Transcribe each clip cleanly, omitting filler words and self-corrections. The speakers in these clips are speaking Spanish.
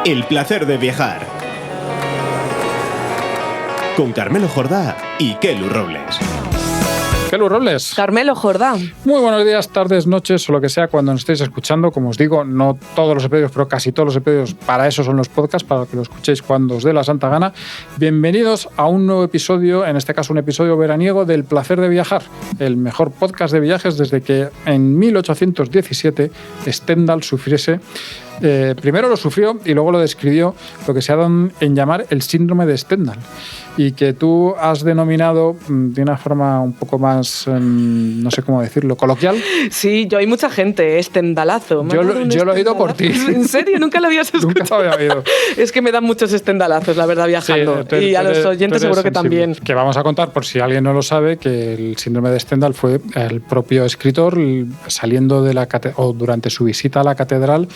El placer de viajar. Con Carmelo Jordá y Kelu Robles. Kelu Robles. Carmelo Jordá. Muy buenos días, tardes, noches o lo que sea cuando nos estéis escuchando. Como os digo, no todos los episodios, pero casi todos los episodios, para eso son los podcasts, para que lo escuchéis cuando os dé la santa gana. Bienvenidos a un nuevo episodio, en este caso un episodio veraniego del Placer de Viajar, el mejor podcast de viajes desde que en 1817 Stendhal sufriese. Primero lo sufrió y luego lo describió lo que se ha dado en llamar el síndrome de Stendhal, y que tú has denominado de una forma un poco más, no sé cómo decirlo, coloquial. Sí, yo hay mucha gente, Stendhalazo. Yo lo he oído por ti. ¿En serio? ¿Nunca lo habías escuchado? Nunca lo había oído. Es que me dan muchos Stendhalazos, la verdad, viajando. Sí, y a los oyentes seguro que también. Que vamos a contar, por si alguien no lo sabe, que el síndrome de Stendhal fue el propio escritor saliendo de o durante su visita a la catedral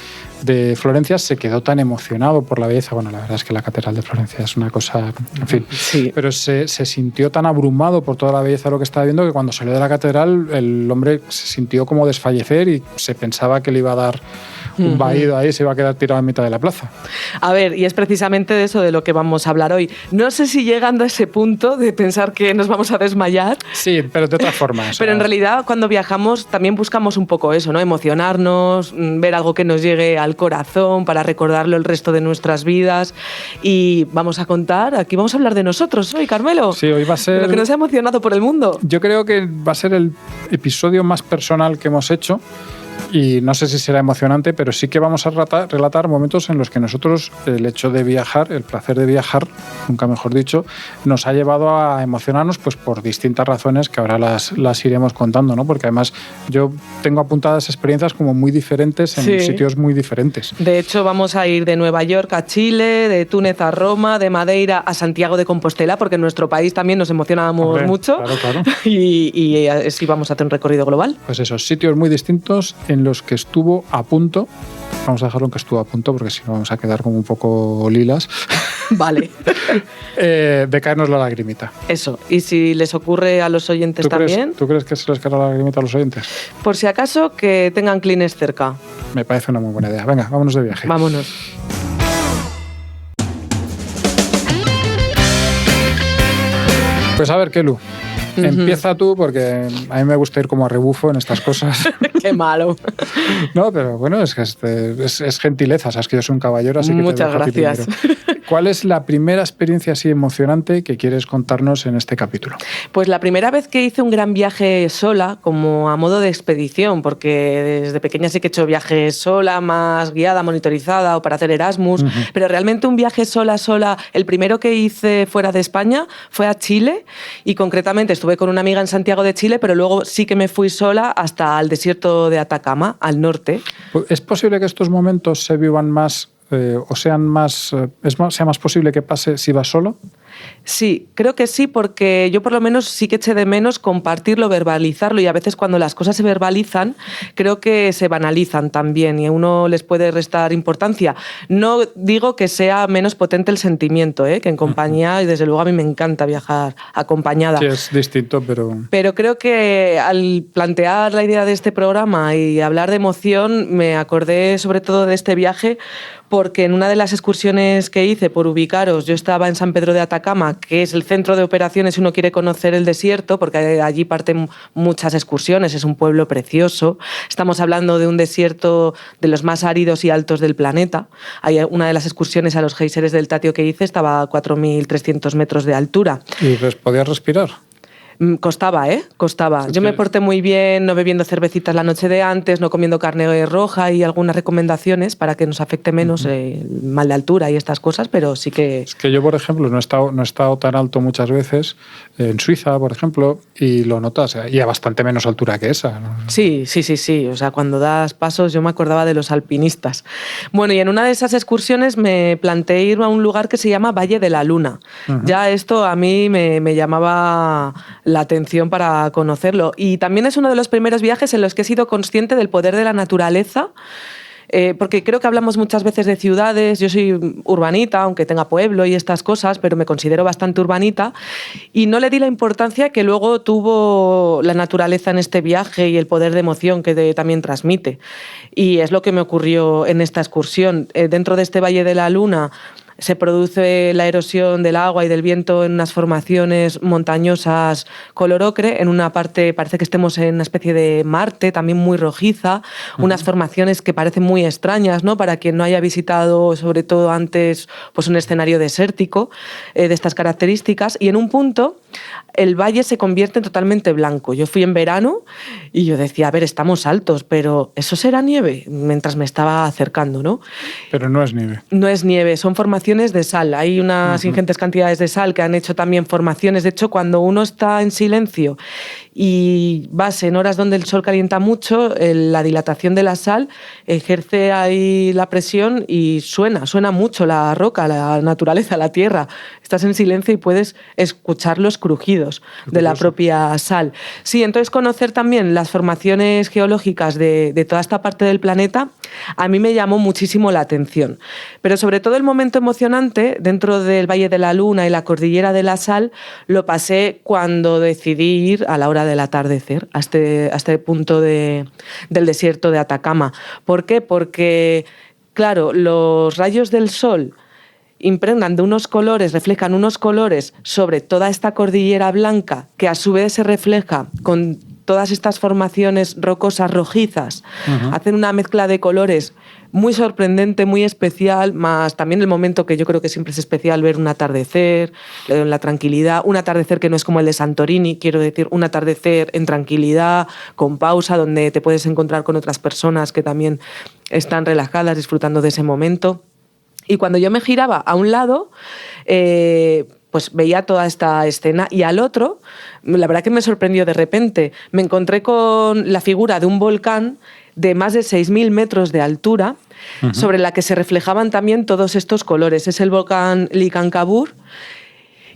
de Florencia, se quedó tan emocionado por la belleza. Bueno, la verdad es que la catedral de Florencia es una cosa, en fin. Sí. Pero se sintió tan abrumado por toda la belleza de lo que estaba viendo que cuando salió de la catedral el hombre se sintió como desfallecer y se pensaba que le iba a dar un vaído ahí, se iba a quedar tirado en mitad de la plaza. A ver, y es precisamente de eso de lo que vamos a hablar hoy. No sé si llegando a ese punto de pensar que nos vamos a desmayar. Sí, pero de otras formas. Pero en realidad cuando viajamos también buscamos un poco eso, ¿no? Emocionarnos, ver algo que nos llegue al corazón para recordarlo el resto de nuestras vidas. Y vamos a contar, aquí vamos a hablar de nosotros hoy, Carmelo. Sí, hoy va a ser... De lo que nos ha emocionado por el mundo. Yo creo que va a ser el episodio más personal que hemos hecho. Y no sé si será emocionante, pero sí que vamos a relatar momentos en los que nosotros, el hecho de viajar, el placer de viajar, nunca mejor dicho, nos ha llevado a emocionarnos pues por distintas razones que ahora las iremos contando, ¿no? Porque además yo tengo apuntadas experiencias como muy diferentes en sitios muy diferentes. De hecho, vamos a ir de Nueva York a Chile, de Túnez a Roma, de Madeira a Santiago de Compostela, porque en nuestro país también nos emocionábamos mucho. Claro. Y así vamos a hacer un recorrido global. Pues esos sitios muy distintos en los que estuvo a punto, vamos a dejarlo en que estuvo a punto porque si no vamos a quedar como un poco lilas. Vale. De caernos la lagrimita. Eso, y si les ocurre a los oyentes también. ¿Tú crees que se les cae la lagrimita a los oyentes? Por si acaso, que tengan Kleenex cerca. Me parece una muy buena idea. Venga, vámonos de viaje. Vámonos. Pues a ver, Kelu. Empieza tú, porque a mí me gusta ir como a rebufo en estas cosas. Qué malo. No, pero bueno, es gentileza. Sabes que yo soy un caballero, así que muchas gracias. ¿Cuál es la primera experiencia así emocionante que quieres contarnos en este capítulo? Pues la primera vez que hice un gran viaje sola, como a modo de expedición, porque desde pequeña sí que he hecho viajes sola, más guiada, monitorizada o para hacer Erasmus, pero realmente un viaje sola, el primero que hice fuera de España fue a Chile y concretamente estuve con una amiga en Santiago de Chile, pero luego sí que me fui sola hasta el desierto de Atacama, al norte. ¿Es posible que estos momentos se vivan más o sea más posible que pase si vas solo? Sí, creo que sí, porque yo por lo menos sí que eché de menos compartirlo, verbalizarlo, y a veces cuando las cosas se verbalizan creo que se banalizan también y a uno les puede restar importancia. No digo que sea menos potente el sentimiento, que en compañía, y desde luego a mí me encanta viajar acompañada. Sí, es distinto, pero... Pero creo que al plantear la idea de este programa y hablar de emoción me acordé sobre todo de este viaje porque en una de las excursiones que hice, por ubicaros, yo estaba en San Pedro de Atacama, que es el centro de operaciones si uno quiere conocer el desierto, porque allí parten muchas excursiones, es un pueblo precioso. Estamos hablando de un desierto de los más áridos y altos del planeta. Hay una de las excursiones a los géiseres del Tatio que hice estaba a 4.300 metros de altura. ¿Y podías respirar? Costaba, costaba. Yo me porté muy bien, no bebiendo cervecitas la noche de antes, no comiendo carne roja y algunas recomendaciones para que nos afecte menos el mal de altura y estas cosas, pero sí que... Es que yo, por ejemplo, no he estado tan alto muchas veces, en Suiza, por ejemplo, y lo notas, y a bastante menos altura que esa, ¿no? Sí. O sea, cuando das pasos, yo me acordaba de los alpinistas. Bueno, y en una de esas excursiones me planteé ir a un lugar que se llama Valle de la Luna. Ya esto a mí me llamaba la atención para conocerlo. Y también es uno de los primeros viajes en los que he sido consciente del poder de la naturaleza porque creo que hablamos muchas veces de ciudades. Yo soy urbanita, aunque tenga pueblo y estas cosas, pero me considero bastante urbanita y no le di la importancia que luego tuvo la naturaleza en este viaje y el poder de emoción que también transmite. Y es lo que me ocurrió en esta excursión. Dentro de este Valle de la Luna se produce la erosión del agua y del viento en unas formaciones montañosas color ocre. En una parte parece que estemos en una especie de Marte, también muy rojiza, unas formaciones que parecen muy extrañas, ¿no? Para quien no haya visitado, sobre todo antes, pues un escenario desértico de estas características. Y en un punto el valle se convierte en totalmente blanco. Yo fui en verano y yo decía, a ver, estamos altos, pero ¿eso será nieve? Mientras me estaba acercando, ¿no? Pero no es nieve. No es nieve, son formaciones de sal. Hay unas ingentes cantidades de sal que han hecho también formaciones. De hecho, cuando uno está en silencio y vas en horas donde el sol calienta mucho, la dilatación de la sal ejerce ahí la presión y suena mucho la roca, la naturaleza, la tierra. Estás en silencio y puedes escuchar los crujidos de la propia sal. Sí, entonces conocer también las formaciones geológicas de toda esta parte del planeta a mí me llamó muchísimo la atención. Pero sobre todo el momento emocionante dentro del Valle de la Luna y la Cordillera de la Sal lo pasé cuando decidí ir a la hora del atardecer a este punto del desierto de Atacama. ¿Por qué? Porque, claro, los rayos del sol impregnan de unos colores, reflejan unos colores sobre toda esta cordillera blanca que a su vez se refleja con todas estas formaciones rocosas rojizas. Hacen una mezcla de colores muy sorprendente, muy especial, más también el momento que yo creo que siempre es especial ver un atardecer, en la tranquilidad, un atardecer que no es como el de Santorini, quiero decir, un atardecer en tranquilidad, con pausa, donde te puedes encontrar con otras personas que también están relajadas, disfrutando de ese momento. Y cuando yo me giraba a un lado, pues veía toda esta escena y al otro, la verdad que me sorprendió de repente. Me encontré con la figura de un volcán de más de 6.000 metros de altura, sobre la que se reflejaban también todos estos colores. Es el volcán Licancabur.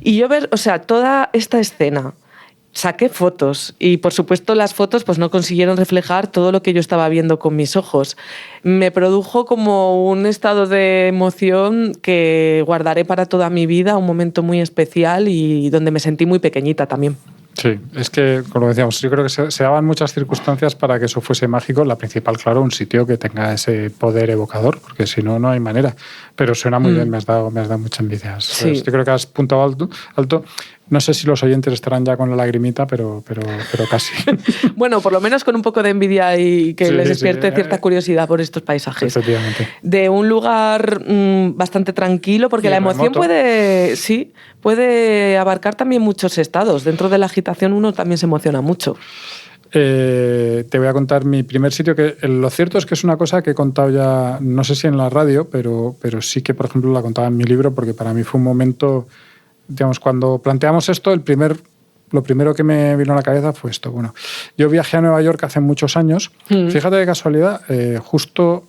Y yo ver, o sea, toda esta escena, saqué fotos y, por supuesto, las fotos pues no consiguieron reflejar todo lo que yo estaba viendo con mis ojos. Me produjo como un estado de emoción que guardaré para toda mi vida, un momento muy especial y donde me sentí muy pequeñita también. Sí, es que, como decíamos, yo creo que se daban muchas circunstancias para que eso fuese mágico. La principal, claro, un sitio que tenga ese poder evocador, porque si no, no hay manera. Pero suena muy bien, me has dado mucha envidia. Sí. Yo creo que has puntado alto. No sé si los oyentes estarán ya con la lagrimita, pero casi. Bueno, por lo menos con un poco de envidia y que les despierte cierta curiosidad por estos paisajes. Efectivamente. De un lugar bastante tranquilo, porque la emoción puede abarcar también muchos estados. Dentro de la agitación uno también se emociona mucho. Te voy a contar mi primer sitio, que lo cierto es que es una cosa que he contado ya, no sé si en la radio, pero sí que, por ejemplo, la contaba en mi libro, porque para mí fue un momento, digamos, cuando planteamos esto, lo primero que me vino a la cabeza fue esto. Bueno, yo viajé a Nueva York hace muchos años. Fíjate de casualidad, justo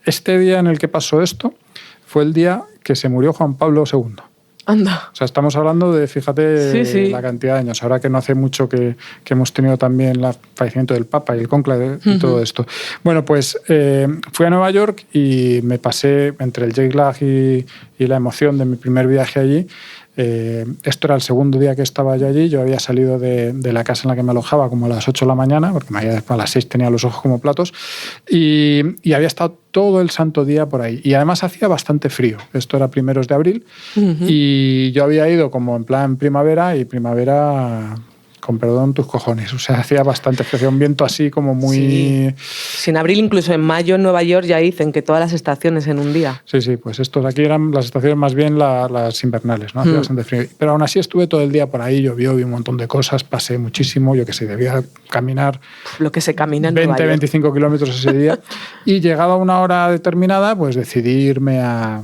este día en el que pasó esto fue el día que se murió Juan Pablo II. Anda. O sea, estamos hablando de, fíjate, la cantidad de años. Ahora que no hace mucho que hemos tenido también el fallecimiento del Papa y el cónclave y todo esto. Bueno, pues fui a Nueva York y me pasé entre el jet lag y la emoción de mi primer viaje allí. Esto era el segundo día que estaba yo allí. Yo había salido de la casa en la que me alojaba como a las 8 de la mañana, porque a las 6 tenía los ojos como platos, y había estado todo el santo día por ahí. Y además hacía bastante frío. Esto era primeros de abril, y yo había ido como en plan primavera, y primavera, con perdón, tus cojones. O sea, hacía bastante frío, un viento así como muy... Sí. Si en abril, incluso en mayo, en Nueva York ya dicen que todas las estaciones en un día. Sí, pues estos aquí eran las estaciones más bien las invernales, ¿no? Hacía bastante frío. Pero aún así estuve todo el día por ahí, llovió, vi un montón de cosas, pasé muchísimo, yo que sé, debía caminar... Lo que se camina en Nueva York. 25 kilómetros ese día. Y llegada una hora determinada, pues decidí irme a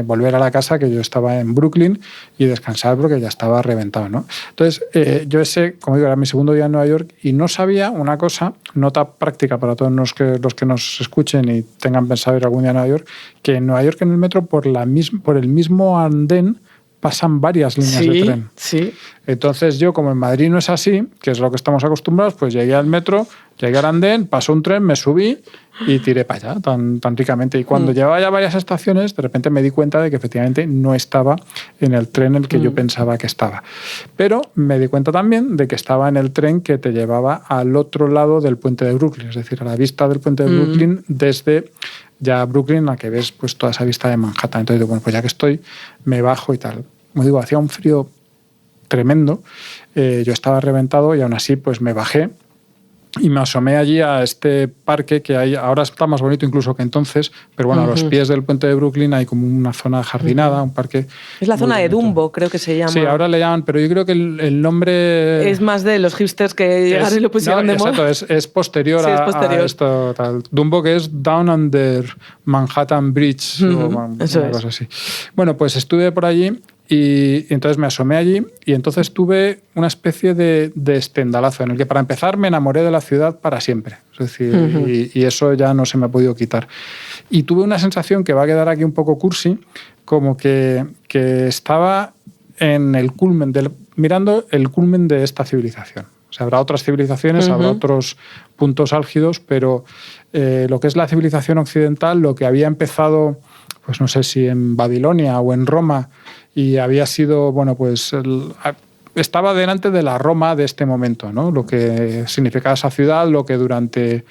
volver a la casa, que yo estaba en Brooklyn, y descansar porque ya estaba reventado, ¿no? Entonces, yo como digo, era mi segundo día en Nueva York y no sabía una cosa, nota práctica para todos los que nos escuchen y tengan pensado ir algún día a Nueva York, que en Nueva York, en el metro, por el mismo andén pasan varias líneas de tren. Sí. Entonces yo, como en Madrid no es así, que es lo que estamos acostumbrados, pues llegué al metro, Llegué al andén, pasó un tren, me subí y tiré para allá tan ricamente. Y cuando llevaba ya varias estaciones, de repente me di cuenta de que efectivamente no estaba en el tren en el que yo pensaba que estaba. Pero me di cuenta también de que estaba en el tren que te llevaba al otro lado del puente de Brooklyn, es decir, a la vista del puente de Brooklyn desde ya Brooklyn, a que ves pues toda esa vista de Manhattan. Entonces digo, bueno, pues ya que estoy, me bajo y tal. Como digo, hacía un frío tremendo, yo estaba reventado y aún así pues me bajé y me asomé allí a este parque que hay, ahora está más bonito incluso que entonces, pero bueno, a los pies del puente de Brooklyn hay como una zona jardinada, un parque. Es la zona de Dumbo, creo que se llama. Sí, ahora le llaman, pero yo creo que el nombre... Es más de los hipsters que llegaron y lo pusieron de moda. Exacto, es posterior, sí, es posterior a esto. Tal. Dumbo, que es Down Under Manhattan Bridge, o una cosa así. Bueno, pues estuve por allí y entonces me asomé allí y entonces tuve una especie de estendalazo en el que para empezar me enamoré de la ciudad para siempre. Es decir, y eso ya no se me ha podido quitar. Y tuve una sensación que va a quedar aquí un poco cursi, como que estaba en el culmen, mirando el culmen de esta civilización. O sea, habrá otras civilizaciones, habrá otros puntos álgidos, pero lo que es la civilización occidental, lo que había empezado, pues no sé si en Babilonia o en Roma, y había sido, bueno, pues estaba delante de la Roma de este momento, ¿no? Lo que significaba esa ciudad, lo que durante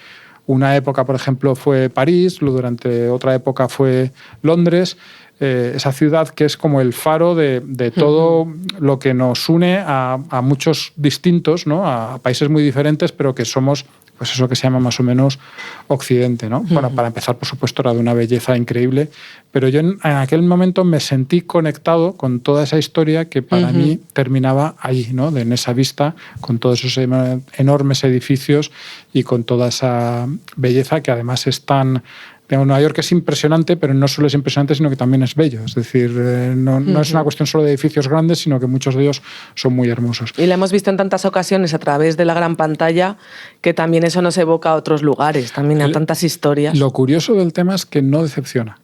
una época, por ejemplo, fue París, durante otra época fue Londres, esa ciudad que es como el faro de todo lo que nos une a muchos distintos, ¿no? A países muy diferentes, pero que somos, pues eso que se llama más o menos Occidente, ¿no? Bueno, para empezar, por supuesto, era de una belleza increíble, pero yo en aquel momento me sentí conectado con toda esa historia que para mí terminaba allí, ¿no? En esa vista, con todos esos enormes edificios y con toda esa belleza que además es tan... Nueva York es impresionante, pero no solo es impresionante, sino que también es bello. Es decir, no es una cuestión solo de edificios grandes, sino que muchos de ellos son muy hermosos. Y la hemos visto en tantas ocasiones a través de la gran pantalla que también eso nos evoca a otros lugares, también a tantas historias. Lo curioso del tema es que no decepciona.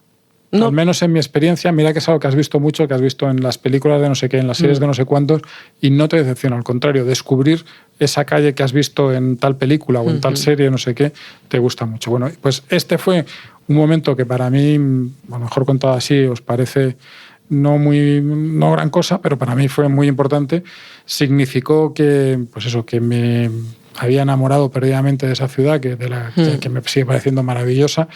No. Al menos en mi experiencia, mira que es algo que has visto mucho, que has visto en las películas de no sé qué, en las series de no sé cuántos, y no te decepciona. Al contrario, descubrir esa calle que has visto en tal película o en tal serie, no sé qué, te gusta mucho. Bueno, pues este fue un momento que para mí, a lo mejor contado así, os parece no gran cosa, pero para mí fue muy importante. Significó que, pues eso, que me había enamorado perdidamente de esa ciudad, que me sigue pareciendo maravillosa,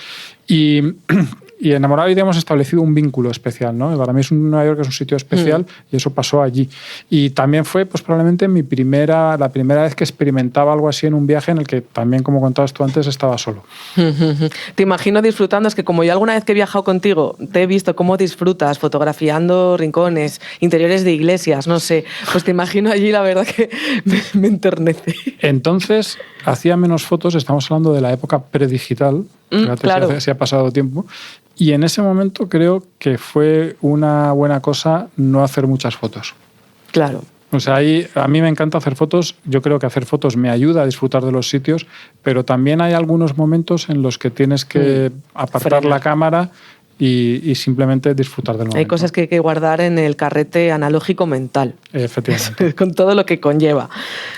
y enamorado y hemos establecido un vínculo especial, ¿no? Para mí Nueva York es un sitio especial y eso pasó allí. Y también fue pues probablemente la primera vez que experimentaba algo así en un viaje en el que también, como contabas tú antes, estaba solo. Te imagino disfrutando, es que como yo alguna vez que he viajado contigo te he visto cómo disfrutas fotografiando rincones, interiores de iglesias, no sé, pues te imagino allí, la verdad que me enternece. Entonces, hacía menos fotos, estamos hablando de la época predigital, claro. Si ha pasado tiempo. Y en ese momento creo que fue una buena cosa no hacer muchas fotos. Claro. O sea, a mí me encanta hacer fotos. Yo creo que hacer fotos me ayuda a disfrutar de los sitios, pero también hay algunos momentos en los que tienes que apartar la cámara y simplemente disfrutar del momento. Hay cosas que hay que guardar en el carrete analógico mental. Efectivamente. Con todo lo que conlleva.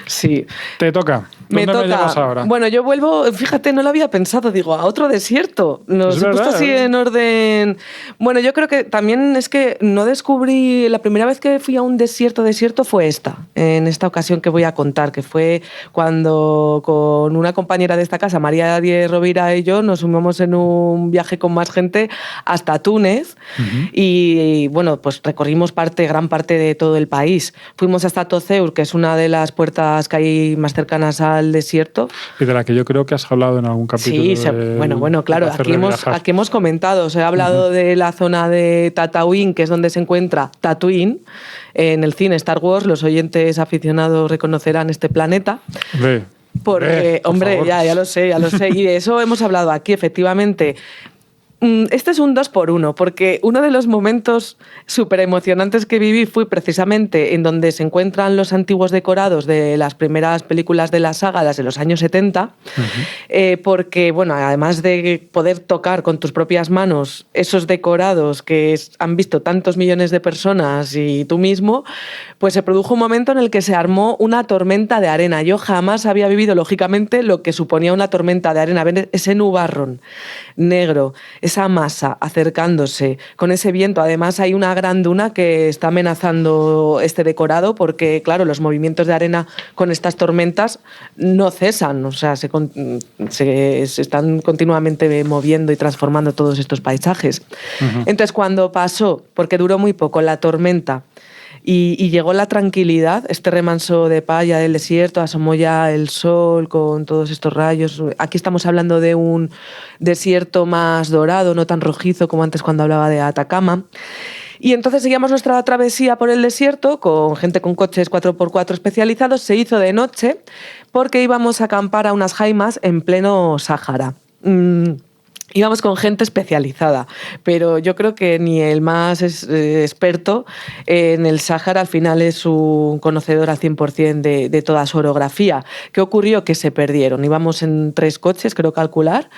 Sí. Te toca. ¿Dónde me llevas ahora? Bueno, yo vuelvo, fíjate, no lo había pensado, digo, a otro desierto. Nos he puesto así en orden. Bueno, yo creo que también es que no descubrí, la primera vez que fui a un desierto fue en esta ocasión que voy a contar, que fue cuando con una compañera de esta casa, María Díez Rovira y yo, nos sumamos en un viaje con más gente hasta Túnez y bueno, pues recorrimos gran parte de todo el país. Fuimos hasta Tozeur, que es una de las puertas que hay más cercanas al desierto. Y de la que yo creo que has hablado en algún capítulo. Sí, bueno, claro, aquí hemos comentado, os he hablado de la zona de Tatooine, que es donde se encuentra Tatooine, en el cine Star Wars. Los oyentes aficionados reconocerán este planeta. Porque, hombre, ya lo sé. Y de eso hemos hablado aquí, efectivamente. Este es un 2x1, porque uno de los momentos súper emocionantes que viví fue precisamente en donde se encuentran los antiguos decorados de las primeras películas de la saga, las de los años 70, porque, bueno, además de poder tocar con tus propias manos esos decorados que han visto tantos millones de personas y tú mismo, pues se produjo un momento en el que se armó una tormenta de arena. Yo jamás había vivido, lógicamente, lo que suponía una tormenta de arena, ver ese nubarrón negro, esa masa acercándose con ese viento. Además hay una gran duna que está amenazando este decorado porque, claro, los movimientos de arena con estas tormentas no cesan, o sea, se están continuamente moviendo y transformando todos estos paisajes. Entonces, cuando pasó, porque duró muy poco, la tormenta, y llegó la tranquilidad, este remanso de paz ya del desierto, asomó ya el sol con todos estos rayos. Aquí estamos hablando de un desierto más dorado, no tan rojizo como antes cuando hablaba de Atacama. Y entonces seguíamos nuestra travesía por el desierto con gente con coches 4x4 especializados. Se hizo de noche porque íbamos a acampar a unas jaimas en pleno Sáhara. Íbamos con gente especializada, pero yo creo que ni el más experto en el Sáhara al final es un conocedor al 100% de toda su orografía. ¿Qué ocurrió? Que se perdieron. Íbamos en 3 coches, creo calcular,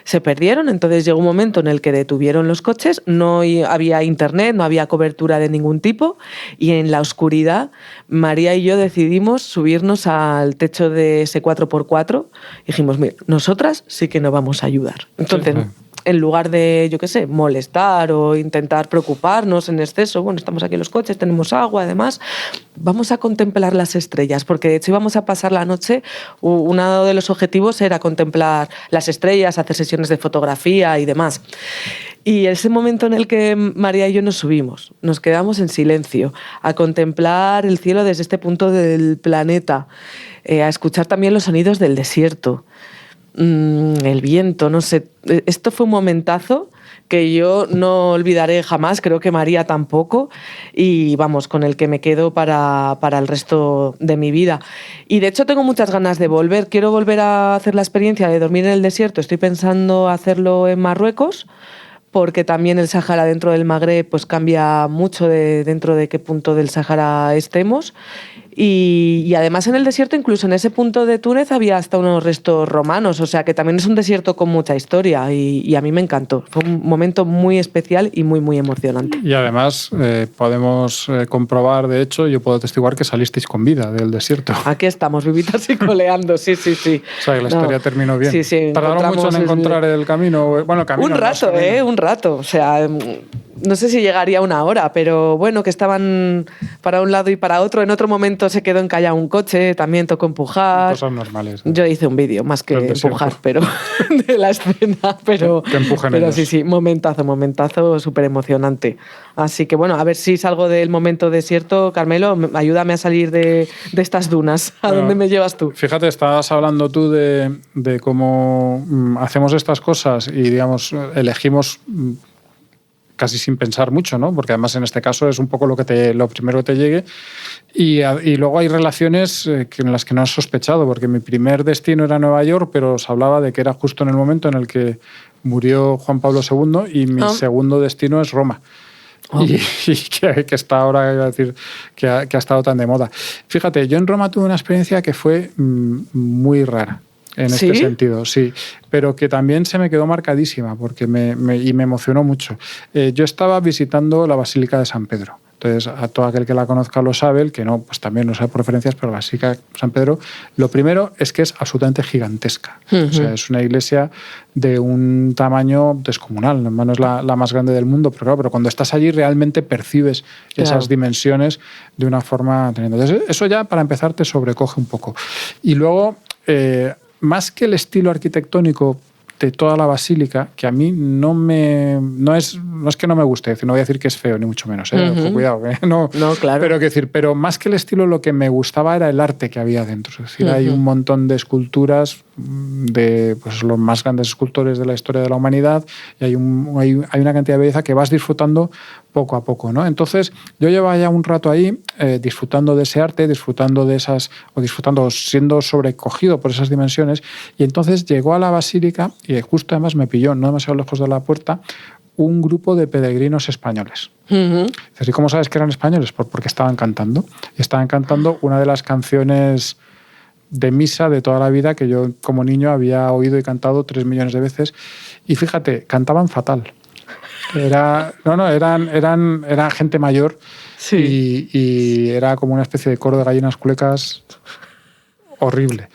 se perdieron. Entonces llegó un momento en el que detuvieron los coches, no había internet, no había cobertura de ningún tipo y en la oscuridad María y yo decidimos subirnos al techo de ese 4x4 y dijimos, mira, nosotras sí que nos vamos a ayudar. Entonces, en lugar de, yo qué sé, molestar o intentar preocuparnos en exceso, bueno, estamos aquí en los coches, tenemos agua, además, vamos a contemplar las estrellas, porque de hecho íbamos a pasar la noche, uno de los objetivos era contemplar las estrellas, hacer sesiones de fotografía y demás. Y ese momento en el que María y yo nos subimos, nos quedamos en silencio, a contemplar el cielo desde este punto del planeta, a escuchar también los sonidos del desierto, el viento, no sé. Esto fue un momentazo que yo no olvidaré jamás, creo que María tampoco, y vamos, con el que me quedo para el resto de mi vida. Y de hecho tengo muchas ganas de volver, quiero volver a hacer la experiencia de dormir en el desierto, estoy pensando hacerlo en Marruecos, porque también el Sáhara dentro del Magreb pues cambia mucho dentro de qué punto del Sáhara estemos. Y además en el desierto, incluso en ese punto de Túnez, había hasta unos restos romanos, o sea que también es un desierto con mucha historia y a mí me encantó. Fue un momento muy especial y muy, muy emocionante. Y además podemos comprobar, de hecho, yo puedo testiguar que salisteis con vida del desierto. Aquí estamos, vivitas y coleando, sí. O sea que la historia terminó bien. Sí, ¿Tardaron mucho en encontrar el camino? Bueno, el camino. Un rato, un rato. O sea, no sé si llegaría 1 hora, pero bueno, que estaban para un lado y para otro. En otro momento se quedó encallado un coche, también tocó empujar. Cosas normales. Yo hice un vídeo, más que empujar, pero de la escena. Pero sí, momentazo súper emocionante. Así que bueno, a ver si salgo del momento desierto. Carmelo, ayúdame a salir de estas dunas. ¿A dónde me llevas tú? Fíjate, estabas hablando tú de cómo hacemos estas cosas y, digamos, elegimos casi sin pensar mucho, ¿no? Porque además en este caso es un poco lo primero que te llegue y luego hay relaciones en las que no has sospechado, porque mi primer destino era Nueva York, pero os hablaba de que era justo en el momento en el que murió Juan Pablo II y mi segundo destino es Roma. Y que está ahora, iba a decir, que ha estado tan de moda. Fíjate, yo en Roma tuve una experiencia que fue muy rara. En este sentido, sí, pero que también se me quedó marcadísima porque me emocionó mucho. Yo estaba visitando la Basílica de San Pedro. Entonces, a todo aquel que la conozca lo sabe, el que no, pues también no sabe por referencias, pero la Basílica de San Pedro, lo primero es que es absolutamente gigantesca. O sea, es una iglesia de un tamaño descomunal. No es la más grande del mundo, pero claro, pero cuando estás allí realmente percibes esas dimensiones de una forma tremenda. Entonces, eso ya, para empezar, te sobrecoge un poco. Y luego, más que el estilo arquitectónico de toda la basílica, que a mí no es que no me guste, no voy a decir que es feo, ni mucho menos, cuidado, no, claro. Pero más que el estilo, lo que me gustaba era el arte que había dentro. Es decir, hay un montón de esculturas de pues, los más grandes escultores de la historia de la humanidad, y hay una cantidad de belleza que vas disfrutando poco a poco, ¿no? Entonces, yo llevaba ya un rato ahí disfrutando de ese arte, disfrutando siendo sobrecogido por esas dimensiones, y entonces llegó a la basílica y justo además me pilló, no demasiado lejos de la puerta, un grupo de peregrinos españoles. Uh-huh. ¿Y cómo sabes que eran españoles? Porque estaban cantando. Y estaban cantando una de las canciones de misa de toda la vida que yo como niño había oído y cantado 3 millones de veces. Y fíjate, cantaban fatal. Eran gente mayor. Sí. Y era como una especie de coro de gallinas culecas horrible.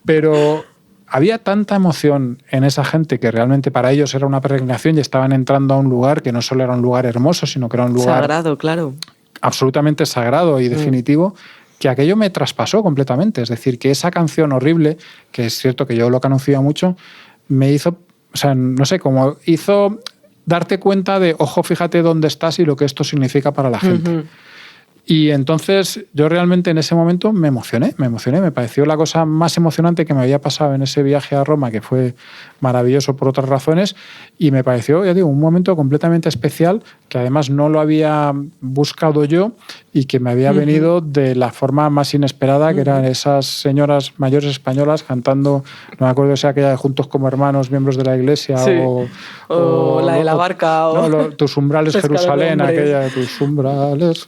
Pero había tanta emoción en esa gente que realmente para ellos era una peregrinación y estaban entrando a un lugar que no solo era un lugar hermoso, sino que era un lugar sagrado, claro, absolutamente sagrado y definitivo, que aquello me traspasó completamente. Es decir, que esa canción horrible, que es cierto que yo lo conocía mucho, me hizo, o sea, no sé, como hizo darte cuenta de, ojo, fíjate dónde estás y lo que esto significa para la gente. Uh-huh. Y entonces yo realmente en ese momento me emocioné, me pareció la cosa más emocionante que me había pasado en ese viaje a Roma, que fue maravilloso por otras razones, y me pareció, ya digo, un momento completamente especial, que además no lo había buscado yo y que me había venido de la forma más inesperada, que eran esas señoras mayores españolas cantando, no me acuerdo si era aquella de Juntos como Hermanos, miembros de la Iglesia, sí. o la de la barca, tus umbrales Jerusalén, aquella de tus umbrales.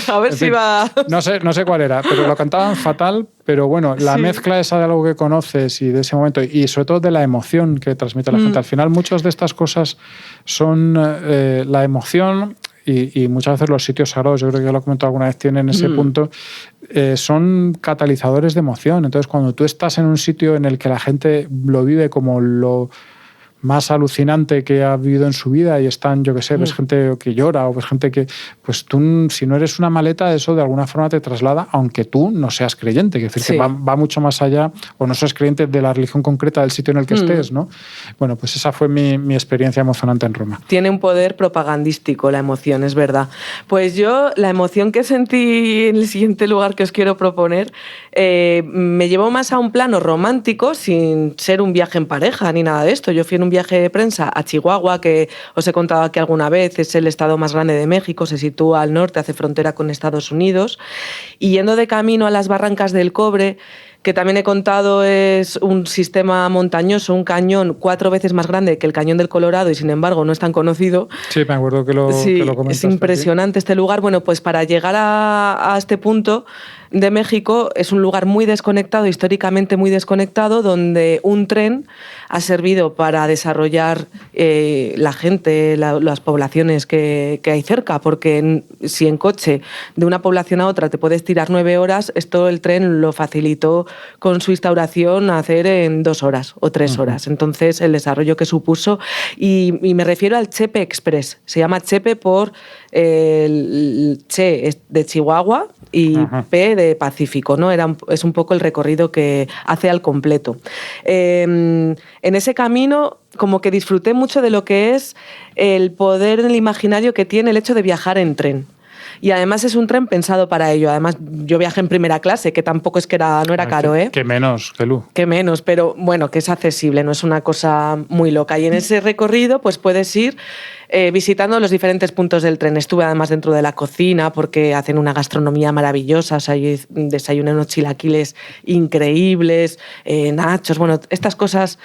A ver si va. No sé cuál era, pero lo cantaban fatal. Pero bueno, la mezcla esa de algo que conoces y de ese momento, y sobre todo de la emoción que transmite la gente. Al final, muchas de estas cosas son la emoción, y muchas veces los sitios sagrados, yo creo que ya lo he comentado alguna vez, tienen ese punto, son catalizadores de emoción. Entonces, cuando tú estás en un sitio en el que la gente lo vive como lo más alucinante que ha vivido en su vida y están, yo qué sé, ves gente que llora o ves gente que, pues tú, si no eres una maleta, eso de alguna forma te traslada, aunque tú no seas creyente, es decir, que va mucho más allá, o no seas creyente de la religión concreta del sitio en el que estés, ¿no? Bueno, pues esa fue mi experiencia emocionante en Roma. Tiene un poder propagandístico la emoción, es verdad. Pues yo, la emoción que sentí en el siguiente lugar que os quiero proponer, me llevó más a un plano romántico, sin ser un viaje en pareja ni nada de esto. Yo fui en un viaje de prensa a Chihuahua, que os he contado aquí alguna vez, es el estado más grande de México, se sitúa al norte, hace frontera con Estados Unidos, y yendo de camino a las Barrancas del Cobre, que también he contado es un sistema montañoso, un cañón 4 veces más grande que el Cañón del Colorado y sin embargo no es tan conocido. Sí, me acuerdo que lo comentaste. Es impresionante este lugar. Bueno, pues para llegar a este punto de México es un lugar muy desconectado, históricamente muy desconectado, donde un tren ha servido para desarrollar la gente, las poblaciones que hay cerca, porque si en coche de una población a otra te puedes tirar 9 horas, esto el tren lo facilitó con su instauración a hacer en 2 horas o 3 horas. Entonces, el desarrollo que supuso, y me refiero al Chepe Express, se llama Chepe por el Che de Chihuahua y P de Pacífico, ¿no? Es un poco el recorrido que hace al completo. En ese camino como que disfruté mucho de lo que es el poder en el imaginario que tiene el hecho de viajar en tren. Y además es un tren pensado para ello. Además, yo viajé en primera clase, que tampoco es que no era caro, ¿eh? Que menos, Gelu. Que menos, pero bueno, que es accesible, no es una cosa muy loca. Y en ese recorrido, pues puedes ir visitando los diferentes puntos del tren. Estuve además dentro de la cocina porque hacen una gastronomía maravillosa. O sea, yo desayuné unos chilaquiles increíbles, nachos, bueno, estas cosas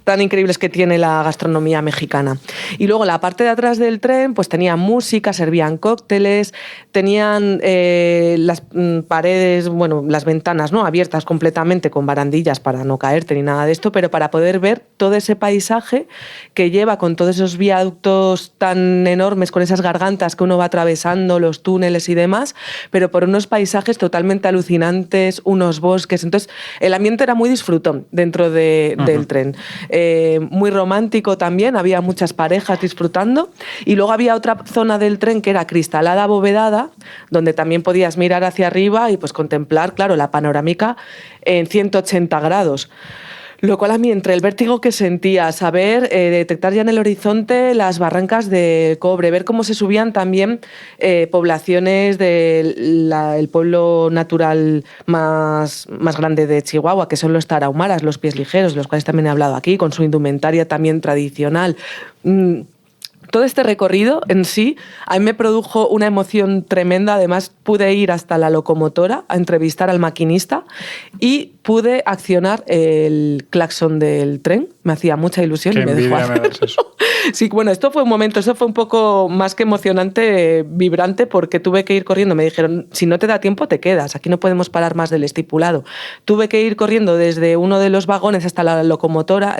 tan increíbles que tiene la gastronomía mexicana. Y luego la parte de atrás del tren pues tenía música, servían cócteles, tenían las paredes, bueno, las ventanas, ¿no?, abiertas completamente con barandillas para no caerte ni nada de esto, pero para poder ver todo ese paisaje que lleva con todos esos viaductos tan enormes, con esas gargantas que uno va atravesando, los túneles y demás, pero por unos paisajes totalmente alucinantes, unos bosques. Entonces el ambiente era muy disfrutón dentro del tren. Muy romántico también, había muchas parejas disfrutando, y luego había otra zona del tren que era cristalada abovedada, donde también podías mirar hacia arriba y pues contemplar, claro, la panorámica en 180 grados. Lo cual a mí, entre el vértigo que sentía, saber detectar ya en el horizonte las barrancas de cobre, ver cómo se subían también poblaciones del pueblo natural más grande de Chihuahua, que son los tarahumaras, los pies ligeros, de los cuales también he hablado aquí, con su indumentaria también tradicional. Todo este recorrido en sí a mí me produjo una emoción tremenda. Además, pude ir hasta la locomotora a entrevistar al maquinista y pude accionar el claxon del tren. Me hacía mucha ilusión y me dejó hacerlo. Sí, bueno, esto fue un momento, eso fue un poco más que emocionante, vibrante, porque tuve que ir corriendo. Me dijeron, si no te da tiempo, te quedas. Aquí no podemos parar más del estipulado. Tuve que ir corriendo desde uno de los vagones hasta la locomotora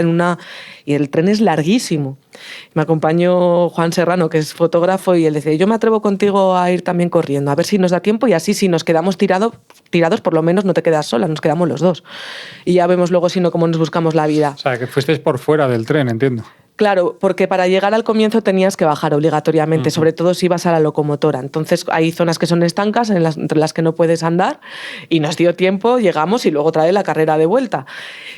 y el tren es larguísimo. Me acompañó Juan Serrano, que es fotógrafo, y él decía, yo me atrevo contigo a ir también corriendo, a ver si nos da tiempo y así si nos quedamos tirados, por lo menos no te quedas sola, nos quedamos los dos. Y ya vemos luego si no cómo nos buscamos la vida. O sea, que fuisteis por fuera del tren, entiendo. Claro, porque para llegar al comienzo tenías que bajar obligatoriamente, sobre todo si ibas a la locomotora. Entonces hay zonas que son estancas, entre las que no puedes andar, y nos dio tiempo, llegamos y luego trae la carrera de vuelta.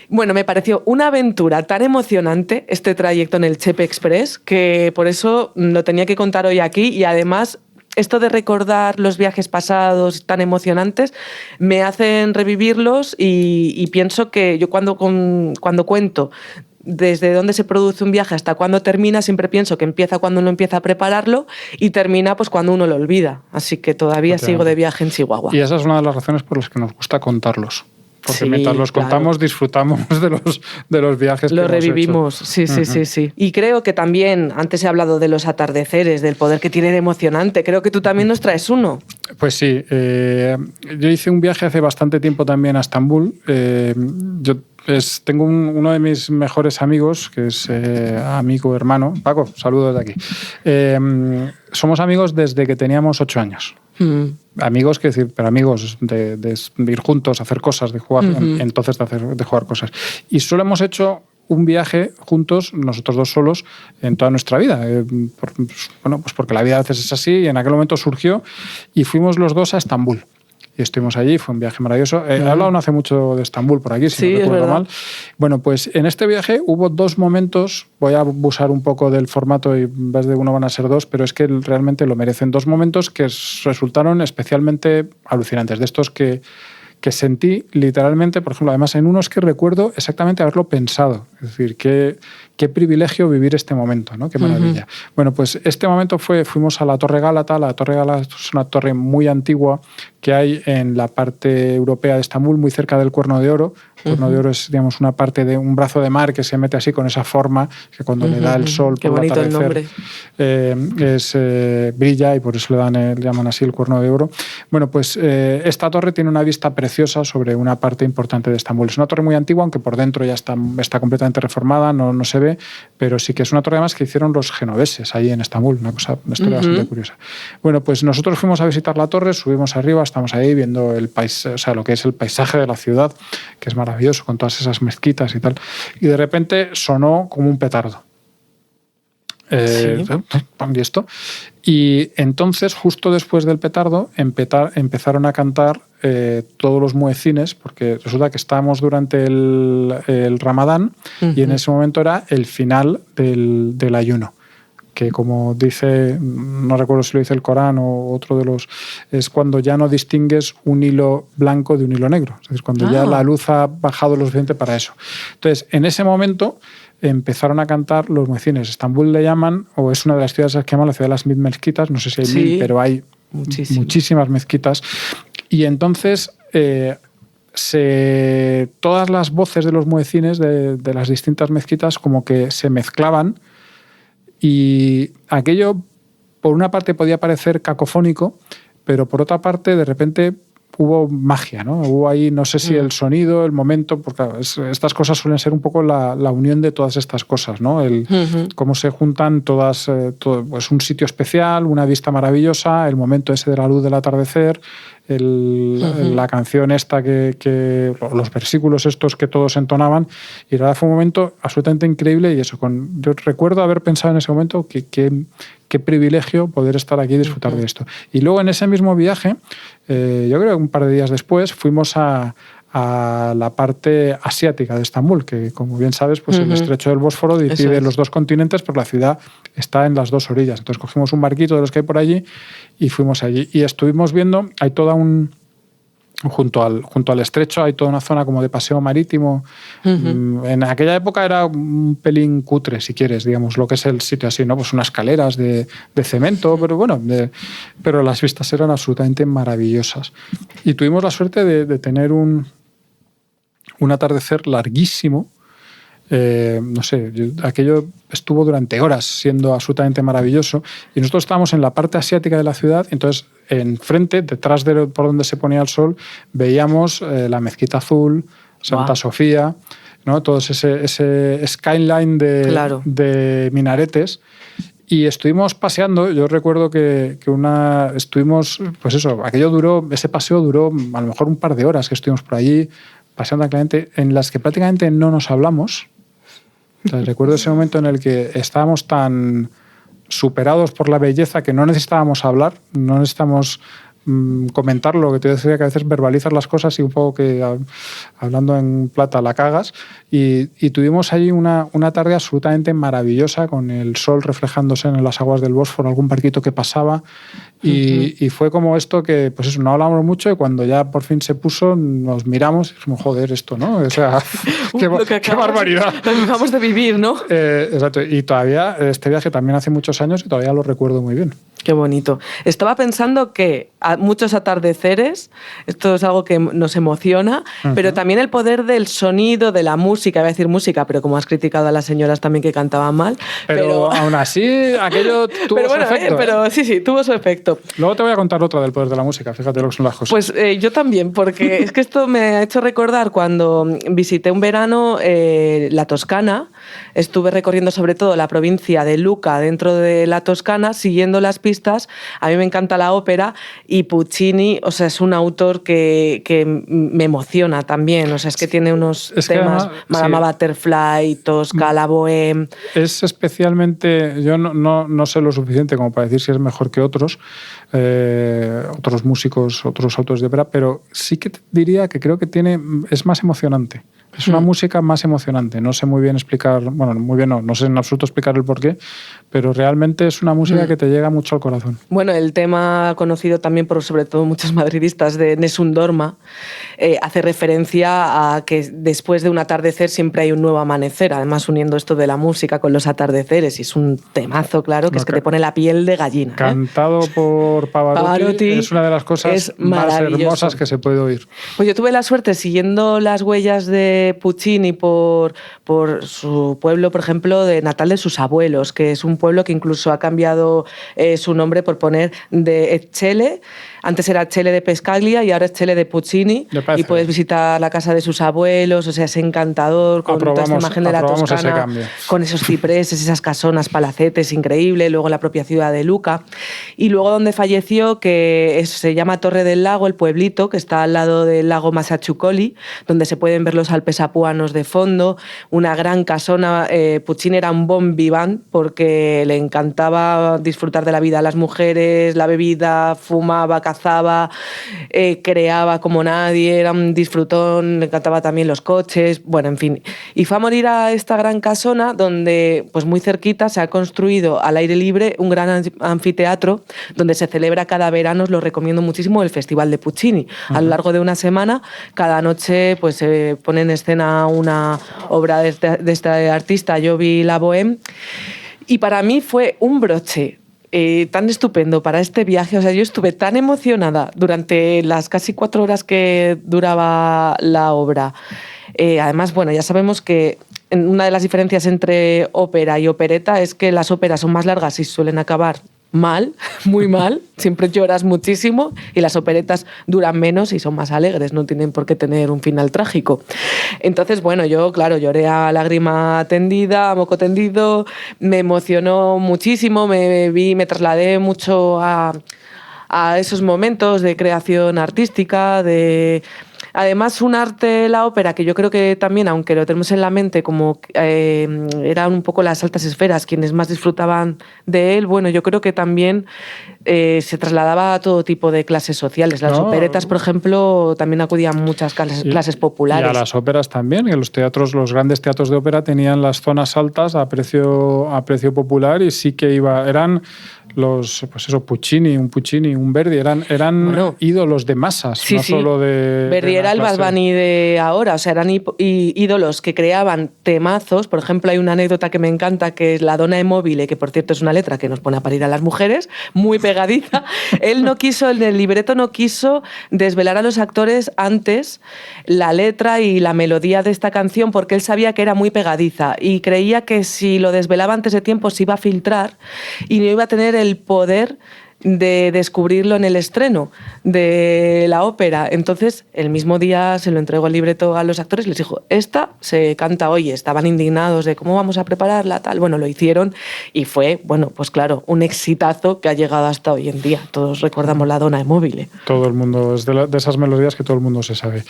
Bueno, me pareció una aventura tan emocionante este trayecto en el Chepe Express, que por eso lo tenía que contar hoy aquí, y además esto de recordar los viajes pasados tan emocionantes me hacen revivirlos, y pienso que yo cuando cuento desde dónde se produce un viaje hasta cuándo termina, siempre pienso que empieza cuando uno empieza a prepararlo y termina pues cuando uno lo olvida. Así que todavía sigo de viaje en Chihuahua. Y esa es una de las razones por las que nos gusta contarlos. Porque sí, mientras los contamos, claro, disfrutamos de los viajes que hemos revivimos, hecho. Sí. Y creo que también, antes he hablado de los atardeceres, del poder que tienen emocionante, creo que tú también nos traes uno. Pues sí, yo hice un viaje hace bastante tiempo también a Estambul. Tengo uno de mis mejores amigos, que es amigo, hermano, Paco, saludos de aquí. Somos amigos desde que teníamos 8 años. Amigos, quiero decir, pero amigos de ir juntos, hacer cosas, de jugar, entonces de jugar cosas. Y solo hemos hecho un viaje juntos, nosotros dos solos, en toda nuestra vida. Pues porque la vida a veces es así, y en aquel momento surgió, y fuimos los dos a Estambul. Y estuvimos allí, fue un viaje maravilloso. He hablado no hace mucho de Estambul por aquí, si no recuerdo mal. Bueno, pues en este viaje hubo 2 momentos, voy a abusar un poco del formato y en vez de uno van a ser 2, pero es que realmente lo merecen. 2 momentos que resultaron especialmente alucinantes, de estos que sentí literalmente, por ejemplo, además en uno es que recuerdo exactamente haberlo pensado, es decir, qué privilegio vivir este momento, ¿no? Qué maravilla. Bueno, pues este momento fuimos a la Torre Gálata. La Torre Gálata es una torre muy antigua que hay en la parte europea de Estambul, muy cerca del Cuerno de Oro. El Cuerno de Oro es, digamos, una parte de un brazo de mar que se mete así con esa forma, que cuando le da el sol por el atardecer brilla, y por eso le llaman así el Cuerno de Oro. Bueno, pues esta torre tiene una vista preciosa sobre una parte importante de Estambul. Es una torre muy antigua, aunque por dentro ya está completamente reformada, no se ve, pero sí que es una torre además que hicieron los genoveses ahí en Estambul, una historia bastante curiosa. Bueno, pues nosotros fuimos a visitar la torre, subimos arriba, estamos ahí viendo lo que es el paisaje de la ciudad, que es maravilloso, con todas esas mezquitas y tal, y de repente sonó como un petardo. ¿Y esto? Y entonces, justo después del petardo, empezaron a cantar todos los muecines, porque resulta que estábamos durante el Ramadán, y en ese momento era el final del ayuno, que como dice, no recuerdo si lo dice el Corán o otro de los, es cuando ya no distingues un hilo blanco de un hilo negro, es decir, cuando ya la luz ha bajado lo suficiente para eso. Entonces, en ese momento empezaron a cantar los muecines. Estambul le llaman, o es una de las ciudades que llaman la ciudad de las 1000 mezquitas, no sé si hay 1000, pero hay muchísimas mezquitas. Y entonces todas las voces de los muecines de las distintas mezquitas como que se mezclaban, y aquello por una parte podía parecer cacofónico, pero por otra parte de repente hubo magia, ¿no? Hubo ahí, no sé si el sonido, el momento, porque estas cosas suelen ser un poco la unión de todas estas cosas, ¿no? Cómo se juntan todas, pues un sitio especial, una vista maravillosa, el momento ese de la luz del atardecer, la canción esta los versículos estos que todos entonaban, y la verdad fue un momento absolutamente increíble. Y eso, yo recuerdo haber pensado en ese momento qué privilegio poder estar aquí y disfrutar de esto. Y luego en ese mismo viaje, yo creo que un par de días después, fuimos a a la parte asiática de Estambul, que como bien sabes, pues el estrecho del Bósforo divide los dos continentes, pero la ciudad está en las dos orillas. Entonces cogimos un barquito de los que hay por allí y fuimos allí. Y estuvimos viendo, hay toda junto al estrecho hay toda una zona como de paseo marítimo. En aquella época era un pelín cutre, si quieres, digamos, lo que es el sitio así, ¿no? Pues unas escaleras de cemento, pero bueno, pero las vistas eran absolutamente maravillosas. Y tuvimos la suerte de tener un atardecer larguísimo. No sé, aquello estuvo durante horas siendo absolutamente maravilloso, y nosotros estábamos en la parte asiática de la ciudad. Entonces enfrente, detrás de por donde se ponía el sol, veíamos la Mezquita Azul, Santa Sofía, ¿no? Todo ese skyline de minaretes. Y estuvimos paseando. Yo recuerdo que estuvimos, pues eso, ese paseo duró a lo mejor un par de horas que estuvimos por allí paseando tranquilamente, en las que prácticamente no nos hablamos. O sea, recuerdo ese momento en el que estábamos tan superados por la belleza que no necesitábamos hablar, no necesitamos comentar lo que te decía, que a veces verbalizas las cosas y un poco que hablando en plata la cagas. Y tuvimos allí una tarde absolutamente maravillosa, con el sol reflejándose en las aguas del Bósforo, algún barquito que pasaba. Y fue como esto que, pues eso, no hablamos mucho, y cuando ya por fin se puso, nos miramos y dijimos, joder, esto, ¿no? O sea, qué barbaridad. Lo que acabamos de vivir, ¿no? Exacto. Y todavía, este viaje también hace muchos años y todavía lo recuerdo muy bien. Qué bonito. Estaba pensando que a muchos atardeceres, esto es algo que nos emociona, pero también el poder del sonido, de la música, voy a decir música, pero como has criticado a las señoras también que cantaban mal. Pero aún así, aquello tuvo su efecto. Pero sí, tuvo su efecto. Luego te voy a contar otra del poder de la música, fíjate lo que son las cosas. Pues yo también, porque es que esto me ha hecho recordar cuando visité un verano la Toscana. Estuve recorriendo sobre todo la provincia de Lucca, dentro de la Toscana, siguiendo las pistas. A mí me encanta la ópera, y Puccini, o sea, es un autor que me emociona también. O sea, es que tiene unos temas, Madama Butterfly, Tosca, la Bohème. Es especialmente, yo no sé lo suficiente como para decir si es mejor que otros músicos, otros autores de ópera, pero sí que diría que creo que es más emocionante. Es una música más emocionante. No sé muy bien explicar, bueno, muy bien no sé en absoluto explicar el porqué, pero realmente es una música que te llega mucho al corazón. Bueno, el tema conocido también por sobre todo muchos madridistas de Nessun Dorma hace referencia a que después de un atardecer siempre hay un nuevo amanecer, además uniendo esto de la música con los atardeceres, y es un temazo, claro, que es que te pone la piel de gallina. Cantado por Pavarotti, es una de las cosas más hermosas que se puede oír. Pues yo tuve la suerte, siguiendo las huellas de Puccini por su pueblo, por ejemplo, de natal de sus abuelos, que es un pueblo que incluso ha cambiado su nombre por poner de Etxele. Antes era Etxele de Pescaglia y ahora es Etxele de Puccini. Y puedes visitar la casa de sus abuelos, o sea, es encantador, con toda esta imagen de la Toscana, con esos cipreses, esas casonas, palacetes, increíble. Luego la propia ciudad de Lucca. Y luego donde falleció, que se llama Torre del Lago, el pueblito, que está al lado del lago Massachucolli, donde se pueden ver los Alpes apuanos de fondo, una gran casona. Puccini era un bon vivant porque le encantaba disfrutar de la vida a las mujeres, la bebida, fumaba, cazaba, creaba como nadie, era un disfrutón, le encantaba también los coches, bueno, en fin. Y fue a morir a esta gran casona donde, pues muy cerquita, se ha construido al aire libre un gran anfiteatro donde se celebra cada verano, os lo recomiendo muchísimo, el Festival de Puccini. A lo largo de una semana, cada noche pues se pone en escena una obra de este artista. Yo vi la Bohème y para mí fue un broche tan estupendo para este viaje. O sea, yo estuve tan emocionada durante las casi 4 horas que duraba la obra. Además, bueno, ya sabemos que una de las diferencias entre ópera y opereta es que las óperas son más largas y suelen acabar mal, muy mal, siempre lloras muchísimo, y las operetas duran menos y son más alegres, no tienen por qué tener un final trágico. Entonces, bueno, yo, claro, lloré a lágrima tendida, a moco tendido, me emocionó muchísimo, me trasladé mucho a esos momentos de creación artística, de Además, un arte, la ópera, que yo creo que también, aunque lo tenemos en la mente, como eran un poco las altas esferas quienes más disfrutaban de él, bueno, yo creo que también se trasladaba a todo tipo de clases sociales. Las operetas, por ejemplo, también acudían muchas clases populares. Y a las óperas también, que los grandes teatros de ópera tenían las zonas altas a precio popular y sí que eran Puccini, un Verdi, eran ídolos de masas, sí, solo de... Verdi era el Bad Bunny de ahora, o sea, eran ídolos que creaban temazos. Por ejemplo, hay una anécdota que me encanta, que es La Donna è mobile, que por cierto es una letra que nos pone a parir a las mujeres, muy pegadiza. Él no quiso, en el libreto no quiso desvelar a los actores antes la letra y la melodía de esta canción, porque él sabía que era muy pegadiza y creía que si lo desvelaba antes de tiempo se iba a filtrar y no iba a tener el poder de descubrirlo en el estreno de la ópera. Entonces, el mismo día se lo entregó el libreto a los actores y les dijo, esta se canta hoy. Estaban indignados de cómo vamos a prepararla, tal. Bueno, lo hicieron y fue, bueno, pues claro, un exitazo que ha llegado hasta hoy en día. Todos recordamos La Donna è mobile. Todo el mundo, es de esas melodías que todo el mundo se sabe.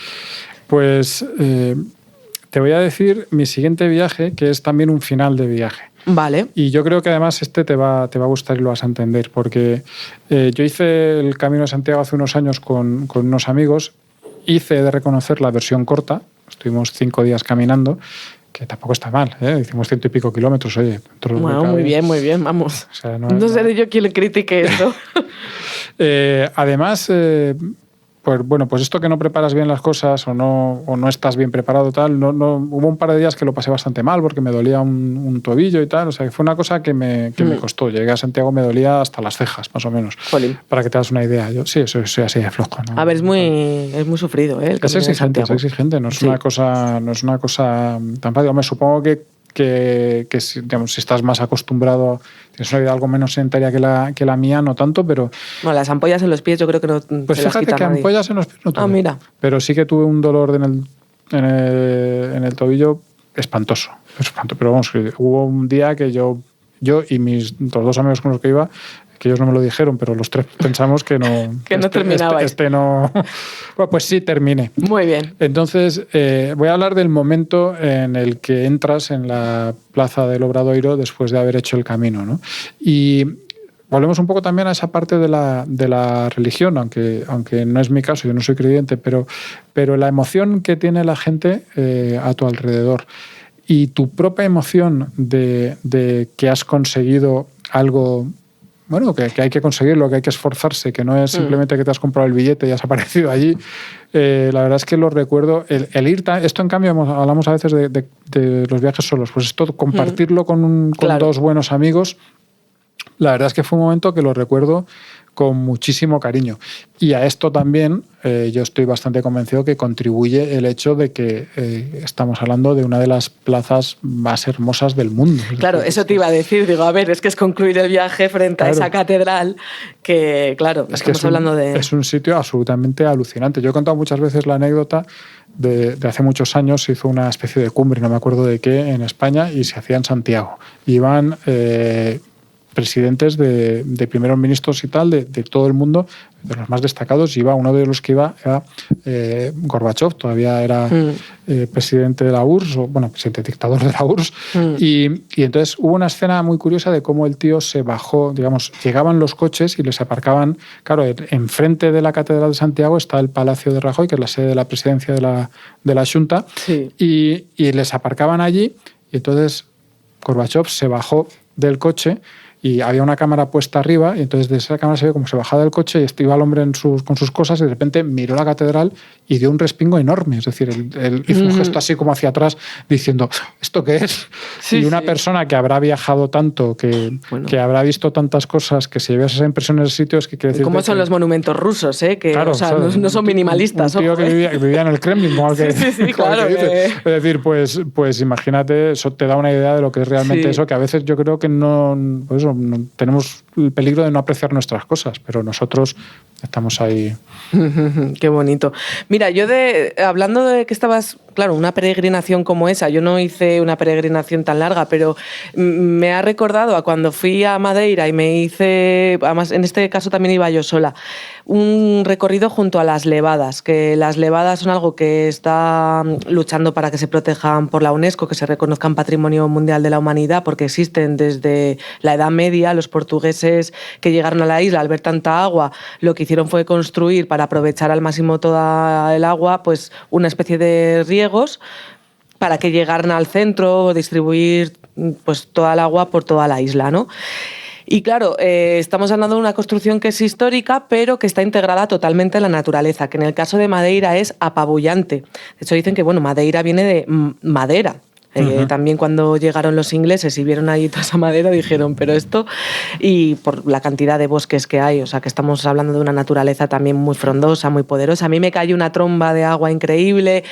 Pues te voy a decir mi siguiente viaje, que es también un final de viaje. Vale. Y yo creo que además te va a gustar y lo vas a entender, porque yo hice el Camino de Santiago hace unos años con unos amigos, hice de reconocer la versión corta, estuvimos 5 días caminando, que tampoco está mal, hicimos 100 y pico kilómetros, oye. Bueno, muy bien, vamos. O sea, no seré yo quien le critique esto. Además... Pues esto que no preparas bien las cosas o no estás bien preparado, tal, hubo un par de días que lo pasé bastante mal porque me dolía un tobillo y tal, o sea, que fue una cosa que me costó. Llegué a Santiago, me dolía hasta las cejas, más o menos. Jolín. Para que te hagas una idea. Yo sí, soy así de flojo, ¿no? A ver, es muy sufrido, ¿eh? Es exigente, no es una cosa tan fácil. Me supongo que si estás más acostumbrado, tienes una vida algo menos sedentaria que la mía, no tanto, pero... Bueno, las ampollas en los pies yo creo que no pues se las quita nadie. Pues fíjate que ampollas en los pies no tuve. Mira. Pero sí que tuve un dolor en el tobillo espantoso. Pero vamos, hubo un día que yo y mis otros 2 amigos con los que iba, que ellos no me lo dijeron, pero los 3 pensamos que no... que no terminabais. Este no... Bueno, pues sí, terminé. Muy bien. Entonces, voy a hablar del momento en el que entras en la plaza del Obradoiro después de haber hecho el camino, ¿no? Y volvemos un poco también a esa parte de la religión, aunque no es mi caso, yo no soy creyente, pero la emoción que tiene la gente a tu alrededor y tu propia emoción de que has conseguido algo... Bueno, que hay que conseguirlo, que hay que esforzarse, que no es simplemente que te has comprado el billete y has aparecido allí. La verdad es que lo recuerdo. El ir... Esto, en cambio, hablamos a veces de los viajes solos. Pues esto, compartirlo con claro. 2 buenos amigos, la verdad es que fue un momento que lo recuerdo con muchísimo cariño. Y a esto también yo estoy bastante convencido que contribuye el hecho de que estamos hablando de una de las plazas más hermosas del mundo. Claro, eso te iba a decir. Digo, a ver, es que es concluir el viaje frente a esa catedral que, claro, estamos hablando de... Es un sitio absolutamente alucinante. Yo he contado muchas veces la anécdota de hace muchos años. Se hizo una especie de cumbre, no me acuerdo de qué, en España, y se hacía en Santiago. Iban... presidentes de primeros ministros y tal de todo el mundo, de los más destacados. Uno de los que iba era Gorbachev, todavía era presidente de la URSS, presidente dictador de la URSS. Y entonces hubo una escena muy curiosa de cómo el tío se bajó, llegaban los coches y les aparcaban, claro, enfrente de la Catedral de Santiago está el Palacio de Rajoy, que es la sede de la presidencia de la Xunta, sí. y les aparcaban allí, y entonces Gorbachev se bajó del coche y había una cámara puesta arriba, y entonces de esa cámara se ve como se bajaba del coche y iba el hombre con sus cosas, y de repente miró la catedral y dio un respingo enorme. Es decir, él hizo un gesto así como hacia atrás diciendo, ¿esto qué es? Sí, y una persona que habrá viajado tanto, que habrá visto tantas cosas, que si llevas esas impresiones de sitios, que quiere decir... ¿Cómo son los monumentos rusos? Que claro, o sea, no son minimalistas. Un tío que vivía en el Kremlin, como que, sí, claro. Es decir, pues imagínate, eso te da una idea de lo que es realmente eso, que a veces yo creo que no tenemos el peligro de no apreciar nuestras cosas, pero nosotros estamos ahí. Qué bonito. Mira, hablando de que estabas, claro, una peregrinación como esa, yo no hice una peregrinación tan larga, pero me ha recordado a cuando fui a Madeira y me hice, además en este caso también iba yo sola, un recorrido junto a las levadas, que las levadas son algo que está luchando para que se protejan por la UNESCO, que se reconozcan Patrimonio Mundial de la Humanidad, porque existen desde la Edad Media. Los portugueses que llegaron a la isla al ver tanta agua, lo que hicieron fue construir para aprovechar al máximo toda el agua, pues una especie de riegos para que llegaran al centro, distribuir pues toda el agua por toda la isla, ¿no? Y claro, estamos hablando de una construcción que es histórica, pero que está integrada totalmente en la naturaleza, que en el caso de Madeira es apabullante. De hecho, dicen que bueno, Madeira viene de madera. También cuando llegaron los ingleses y vieron ahí toda esa madera dijeron, pero esto, y por la cantidad de bosques que hay, o sea que estamos hablando de una naturaleza también muy frondosa, muy poderosa. A mí me cayó una tromba de agua increíble,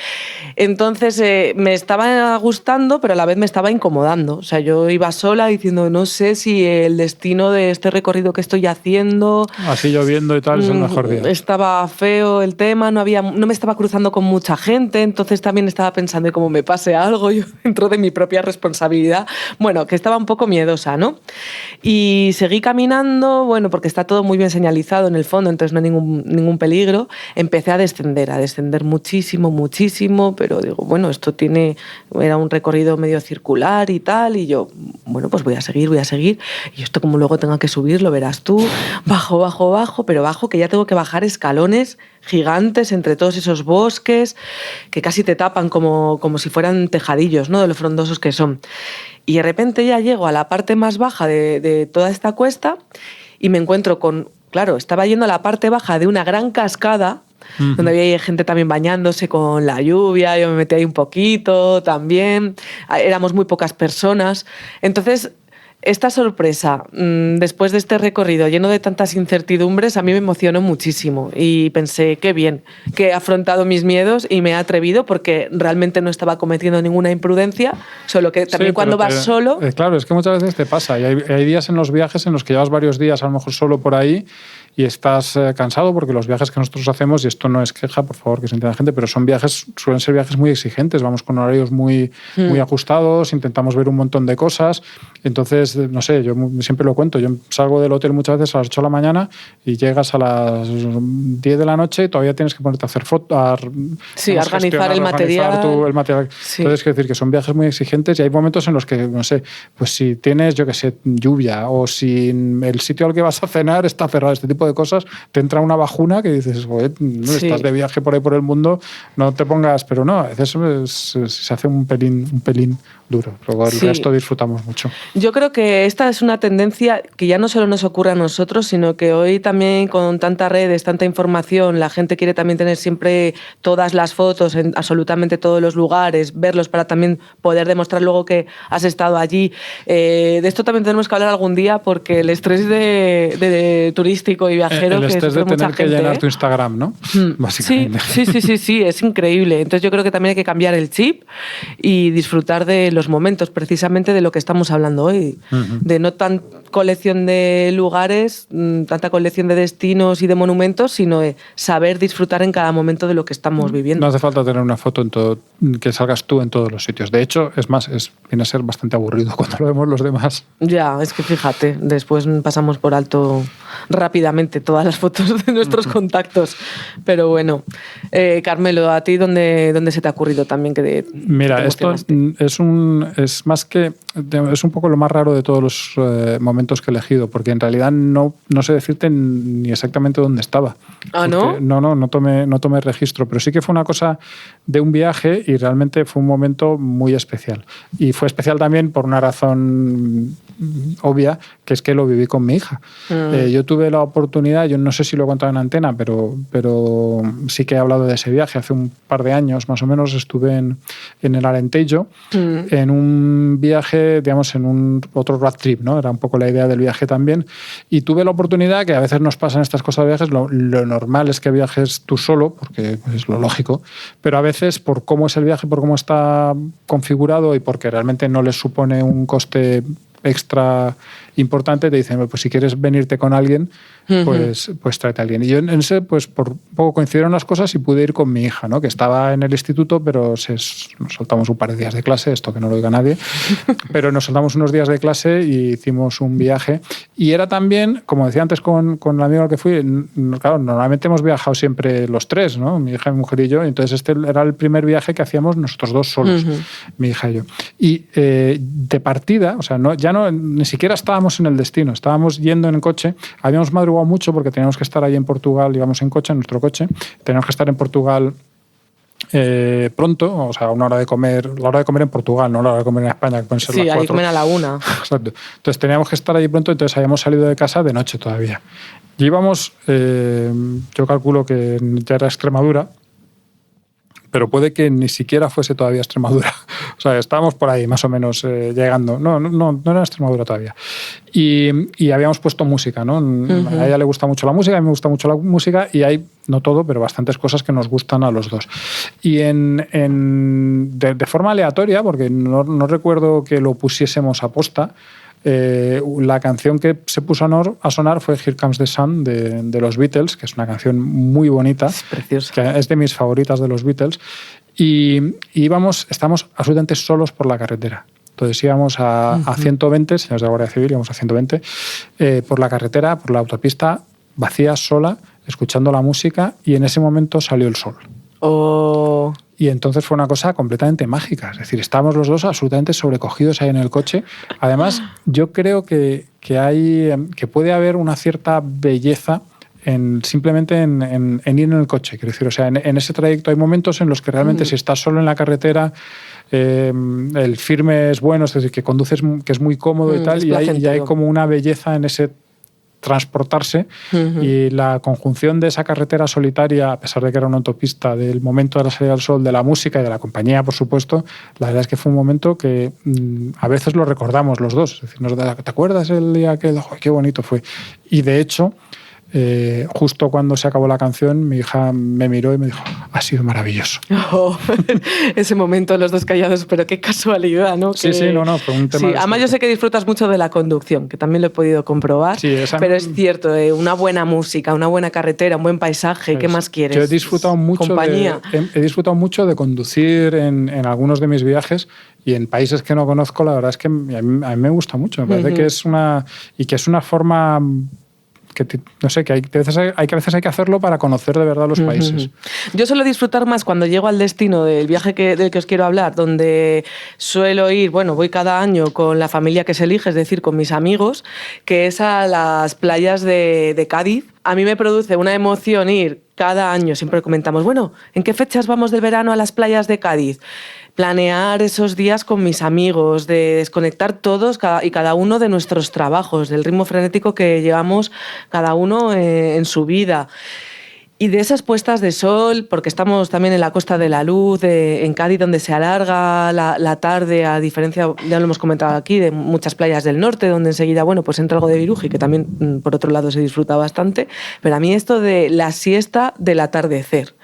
entonces me estaba gustando, pero a la vez me estaba incomodando. O sea, yo iba sola diciendo, no sé si el destino de este recorrido que estoy haciendo... Así lloviendo y tal, es el mejor día. Estaba feo el tema, no me estaba cruzando con mucha gente, entonces también estaba pensando, ¿y cómo me pase algo? Yo dentro de mi propia responsabilidad, bueno, que estaba un poco miedosa, ¿no? Y seguí caminando, bueno, porque está todo muy bien señalizado en el fondo, entonces no hay ningún peligro. Empecé a descender muchísimo, muchísimo, pero digo, bueno, era un recorrido medio circular y tal, y yo, bueno, pues voy a seguir, y esto como luego tenga que subir, lo verás tú, bajo, pero bajo, que ya tengo que bajar escalones gigantes entre todos esos bosques que casi te tapan como si fueran tejadillos, ¿no? De lo frondosos que son. Y de repente ya llego a la parte más baja de toda esta cuesta y me encuentro claro, estaba yendo a la parte baja de una gran cascada, donde había gente también bañándose con la lluvia, yo me metí ahí un poquito también, éramos muy pocas personas. Entonces, esta sorpresa, después de este recorrido lleno de tantas incertidumbres, a mí me emocionó muchísimo y pensé, qué bien, que he afrontado mis miedos y me he atrevido porque realmente no estaba cometiendo ninguna imprudencia, solo que también sí, cuando vas solo... Claro, es que muchas veces te pasa y hay días en los viajes en los que llevas varios días a lo mejor solo por ahí y estás cansado porque los viajes que nosotros hacemos, y esto no es queja, por favor, que se entienda la gente, pero suelen ser viajes muy exigentes, vamos con horarios muy ajustados, intentamos ver un montón de cosas, entonces, no sé, yo siempre lo cuento, yo salgo del hotel muchas veces a las 8 de la mañana y llegas a las 10 de la noche y todavía tienes que ponerte a hacer fotos, sí, organizar el material. Sí. Entonces, quiero decir que son viajes muy exigentes y hay momentos en los que, no sé, pues si tienes, yo qué sé, lluvia o si el sitio al que vas a cenar está cerrado, este tipo de cosas, te entra una bajuna que dices, joder, no estás de viaje por ahí por el mundo, no te pongas, pero no, a veces se hace un pelín duro, luego el resto disfrutamos mucho. Yo creo que esta es una tendencia que ya no solo nos ocurre a nosotros, sino que hoy también con tantas redes, tanta información, la gente quiere también tener siempre todas las fotos en absolutamente todos los lugares, verlos para también poder demostrar luego que has estado allí. De esto también tenemos que hablar algún día porque el estrés de turístico y viajero... El estrés de tener que llenar tu Instagram, ¿no? Básicamente. Sí, es increíble. Entonces yo creo que también hay que cambiar el chip y disfrutar de los momentos, precisamente de lo que estamos hablando hoy, de no tan colección de lugares, tanta colección de destinos y de monumentos, sino de saber disfrutar en cada momento de lo que estamos viviendo. No hace falta tener una foto que salgas tú en todos los sitios. De hecho, es más, viene a ser bastante aburrido cuando lo vemos los demás. Ya, es que fíjate, después pasamos por alto rápidamente todas las fotos de nuestros contactos. Pero bueno, Carmelo, ¿a ti dónde se te ha ocurrido también que Mira, esto es más que... Es un poco lo más raro de todos los momentos que he elegido, porque en realidad no sé decirte ni exactamente dónde estaba. ¿Ah, no? No tomé registro, pero sí que fue una cosa de un viaje y realmente fue un momento muy especial. Y fue especial también por una razón obvia, que es que lo viví con mi hija. Yo tuve la oportunidad, yo no sé si lo he contado en antena, pero sí que he hablado de ese viaje. Hace un par de años más o menos estuve en el Alentejo, en un viaje, digamos, en un otro road trip, ¿no? Era un poco la idea del viaje también. Y tuve la oportunidad, que a veces nos pasan estas cosas de viajes, lo normal es que viajes tú solo, porque es lo lógico, pero a veces por cómo es el viaje, por cómo está configurado y porque realmente no les supone un coste extra importante, te dicen, pues si quieres venirte con alguien, pues tráete a alguien. Y yo en ese, pues por un poco coincidieron las cosas y pude ir con mi hija, ¿no? Que estaba en el instituto, pero nos soltamos un par de días de clase, esto que no lo oiga nadie, pero nos soltamos unos días de clase y hicimos un viaje. Y era también, como decía antes con el amigo al que fui, claro, normalmente hemos viajado siempre los tres, ¿no? Mi hija, mi mujer y yo, y entonces este era el primer viaje que hacíamos nosotros dos solos, mi hija y yo. Y de partida, o sea, ni siquiera estábamos en el destino, estábamos yendo en coche, habíamos madrugado mucho porque teníamos que estar ahí en Portugal, íbamos en coche, en nuestro coche, teníamos que estar en Portugal pronto, o sea, la hora de comer en Portugal, no la hora de comer en España, que pueden ser las 4. Sí, ahí comen a la 1. Exacto. Entonces teníamos que estar allí pronto, entonces habíamos salido de casa de noche todavía. Y íbamos, yo calculo que ya era Extremadura, pero puede que ni siquiera fuese todavía Extremadura. O sea, estábamos por ahí más o menos llegando. No era Extremadura todavía. Y habíamos puesto música, ¿no? A ella le gusta mucho la música, a mí me gusta mucho la música y hay, no todo, pero bastantes cosas que nos gustan a los dos. Y de forma aleatoria, porque no recuerdo que lo pusiésemos a posta, la canción que se puso a sonar fue Here Comes the Sun de los Beatles, que es una canción muy bonita, es preciosa, que es de mis favoritas de los Beatles, y estamos absolutamente solos por la carretera. Entonces íbamos a 120, señores de la Guardia Civil, íbamos a 120 por la carretera, por la autopista, vacía, sola, escuchando la música, y en ese momento salió el sol. Oh. Y entonces fue una cosa completamente mágica. Es decir, estábamos los dos absolutamente sobrecogidos ahí en el coche. Además, yo creo que puede haber una cierta belleza simplemente en ir en el coche. Quiero decir, o sea, en ese trayecto hay momentos en los que realmente si estás solo en la carretera, el firme es bueno, es decir, que conduces, que es muy cómodo y tal, y hay como una belleza en ese transportarse y la conjunción de esa carretera solitaria, a pesar de que era una autopista, del momento de la salida del sol, de la música y de la compañía, por supuesto, la verdad es que fue un momento que a veces lo recordamos los dos. Es decir, ¿te acuerdas el día que qué bonito fue? Y de hecho, justo cuando se acabó la canción, mi hija me miró y me dijo, ha sido maravilloso. Oh, ese momento los dos callados, pero qué casualidad, ¿no? Sí, fue un tema. Sí, además yo sé que disfrutas mucho de la conducción, que también lo he podido comprobar, sí, pero es cierto, una buena música, una buena carretera, un buen paisaje, ¿qué más quieres? Yo he disfrutado mucho de conducir en algunos de mis viajes y en países que no conozco. La verdad es que a mí me gusta mucho, me parece que es una forma que no sé, que a veces hay que hacerlo para conocer de verdad los países. Yo suelo disfrutar más cuando llego al destino del viaje del que os quiero hablar, donde suelo ir, voy cada año con la familia que se elige, es decir, con mis amigos, que es a las playas de Cádiz. A mí me produce una emoción ir cada año, siempre comentamos, ¿en qué fechas vamos del verano a las playas de Cádiz? Planear esos días con mis amigos, de desconectar todos y cada uno de nuestros trabajos, del ritmo frenético que llevamos cada uno en su vida. Y de esas puestas de sol, porque estamos también en la Costa de la Luz, en Cádiz, donde se alarga la tarde, a diferencia, ya lo hemos comentado aquí, de muchas playas del norte, donde enseguida, pues entra algo de viruji, que también, por otro lado, se disfruta bastante. Pero a mí esto de la siesta del atardecer,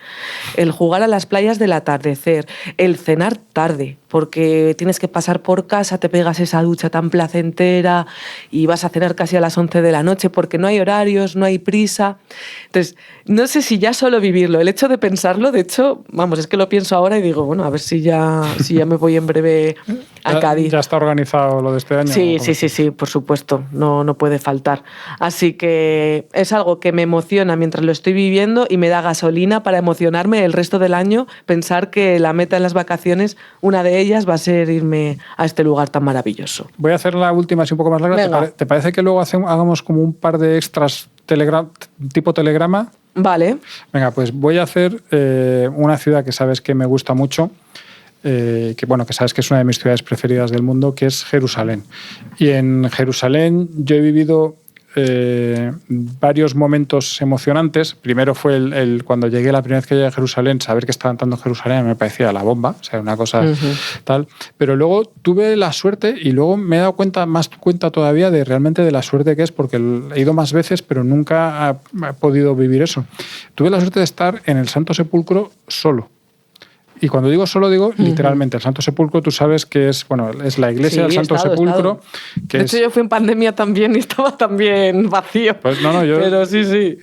el jugar a las playas del atardecer, el cenar tarde, porque tienes que pasar por casa, te pegas esa ducha tan placentera y vas a cenar casi a las 11 de la noche, porque no hay horarios, no hay prisa. Entonces, no sé si ya solo vivirlo, el hecho de pensarlo, de hecho, es que lo pienso ahora y digo, a ver si ya me voy en breve a Cádiz. ¿Ya está organizado lo de este año? Sí, por supuesto, no puede faltar. Así que es algo que me emociona mientras lo estoy viviendo y me da gasolina para emocionarme el resto del año, pensar que la meta en las vacaciones, una de ellas va a ser irme a este lugar tan maravilloso. Voy a hacer la última así un poco más larga. ¿Te parece que luego hagamos como un par de extras tipo telegrama? Vale. Venga, pues voy a hacer una ciudad que sabes que me gusta mucho, que sabes que es una de mis ciudades preferidas del mundo, que es Jerusalén. Y en Jerusalén yo he vivido varios momentos emocionantes. Primero fue cuando llegué, la primera vez que llegué a Jerusalén, saber que estaban dando en Jerusalén me parecía la bomba, o sea, una cosa tal. Pero luego tuve la suerte, y luego me he dado más cuenta todavía de realmente de la suerte que es, porque he ido más veces, pero nunca he podido vivir eso. Tuve la suerte de estar en el Santo Sepulcro solo. Y cuando digo solo, digo literalmente, el Santo Sepulcro, tú sabes que es, bueno, es la iglesia del Santo Sepulcro. Que de hecho, yo fui en pandemia también y estaba también vacío. Pues no, yo... Pero sí.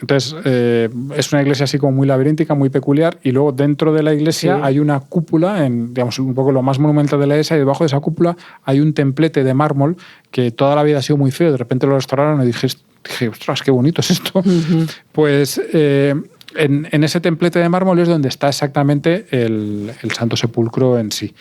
Entonces, es una iglesia así como muy laberíntica, muy peculiar, y luego dentro de la iglesia hay una cúpula, digamos, un poco lo más monumental de la iglesia, y debajo de esa cúpula hay un templete de mármol que toda la vida ha sido muy feo, de repente lo restauraron y dije, ostras, qué bonito es esto. Pues en ese templete de mármol es donde está exactamente el Santo Sepulcro en sí.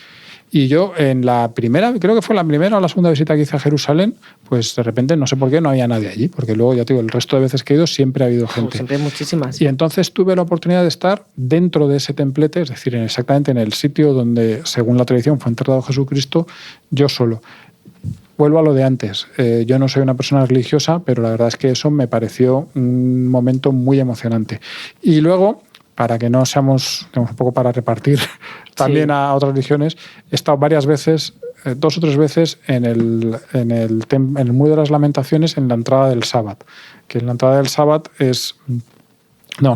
Y yo en la primera, creo que fue la primera o la segunda visita que hice a Jerusalén, pues de repente no sé por qué no había nadie allí, porque luego ya te digo, el resto de veces que he ido siempre ha habido gente. Siempre hay muchísimas. Y entonces tuve la oportunidad de estar dentro de ese templete, es decir, exactamente en el sitio donde, según la tradición, fue enterrado Jesucristo, yo solo. Vuelvo a lo de antes. Yo no soy una persona religiosa, pero la verdad es que eso me pareció un momento muy emocionante. Y luego, para que no seamos, un poco para repartir también a otras religiones, he estado varias veces, 2 o 3 veces, en el Muro de las Lamentaciones, en la entrada del Sábat. Que en la entrada del Sábat es...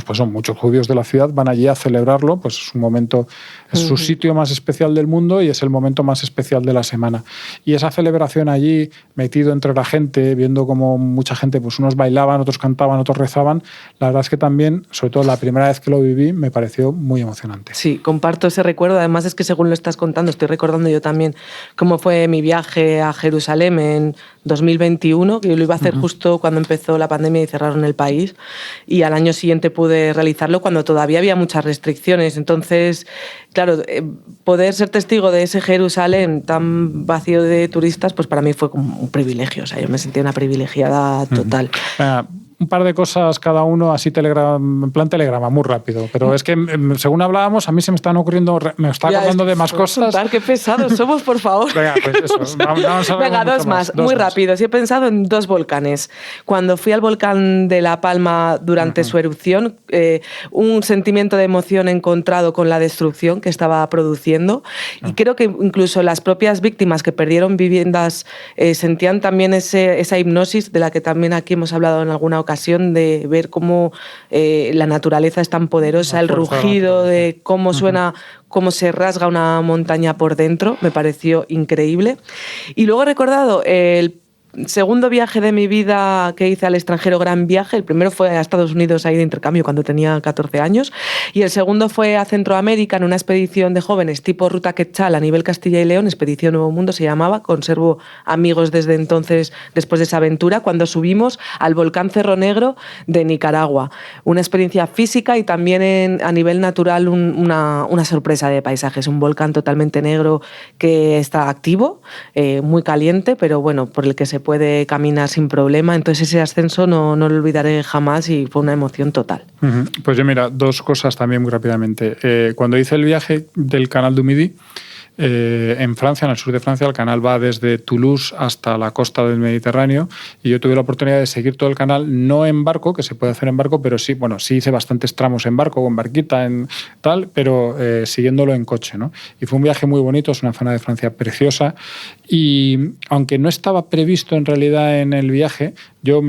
pues son muchos judíos de la ciudad, van allí a celebrarlo, pues es un momento, es su sitio más especial del mundo y es el momento más especial de la semana. Y esa celebración allí, metido entre la gente, viendo cómo mucha gente, pues unos bailaban, otros cantaban, otros rezaban, la verdad es que también, sobre todo la primera vez que lo viví, me pareció muy emocionante. Sí, comparto ese recuerdo. Además es que según lo estás contando, estoy recordando yo también cómo fue mi viaje a Jerusalén en 2021, que yo lo iba a hacer justo cuando empezó la pandemia y cerraron el país, y al año siguiente pude realizarlo cuando todavía había muchas restricciones. Entonces, claro, poder ser testigo de ese Jerusalén tan vacío de turistas, pues para mí fue como un privilegio. O sea, yo me sentía una privilegiada total. Un par de cosas cada uno, así en plan telegrama, muy rápido. Pero es que, según hablábamos, a mí se me están ocurriendo, me está acordando de más cosas. Qué pesados somos, por favor. Venga, pues eso. Vamos a Venga, dos más, muy rápido. Sí, he pensado en 2 volcanes. Cuando fui al volcán de La Palma durante su erupción, un sentimiento de emoción encontrado con la destrucción que estaba produciendo. Y creo que incluso las propias víctimas que perdieron viviendas sentían también esa hipnosis de la que también aquí hemos hablado en alguna ocasión, de ver cómo la naturaleza es tan poderosa, el rugido de cómo suena, cómo se rasga una montaña por dentro, me pareció increíble. Y luego he recordado el segundo viaje de mi vida que hice al extranjero, gran viaje. El primero fue a Estados Unidos ahí de intercambio cuando tenía 14 años y el segundo fue a Centroamérica en una expedición de jóvenes tipo Ruta Quetzal a nivel Castilla y León, Expedición Nuevo Mundo se llamaba. Conservo amigos desde entonces, después de esa aventura, cuando subimos al volcán Cerro Negro de Nicaragua. Una experiencia física y también a nivel natural una sorpresa de paisajes. Un volcán totalmente negro que está activo, muy caliente, pero bueno, por el que se puede caminar sin problema. Entonces ese ascenso no lo olvidaré jamás y fue una emoción total. Pues yo mira, 2 cosas también muy rápidamente. Cuando hice el viaje del Canal du Midi, en Francia, en el sur de Francia, el canal va desde Toulouse hasta la costa del Mediterráneo y yo tuve la oportunidad de seguir todo el canal, no en barco, que se puede hacer en barco, pero sí, bueno, sí hice bastantes tramos en barco, con barquita, en tal, pero siguiéndolo en coche, ¿no? Y fue un viaje muy bonito, es una zona de Francia preciosa y aunque no estaba previsto en realidad en el viaje, yo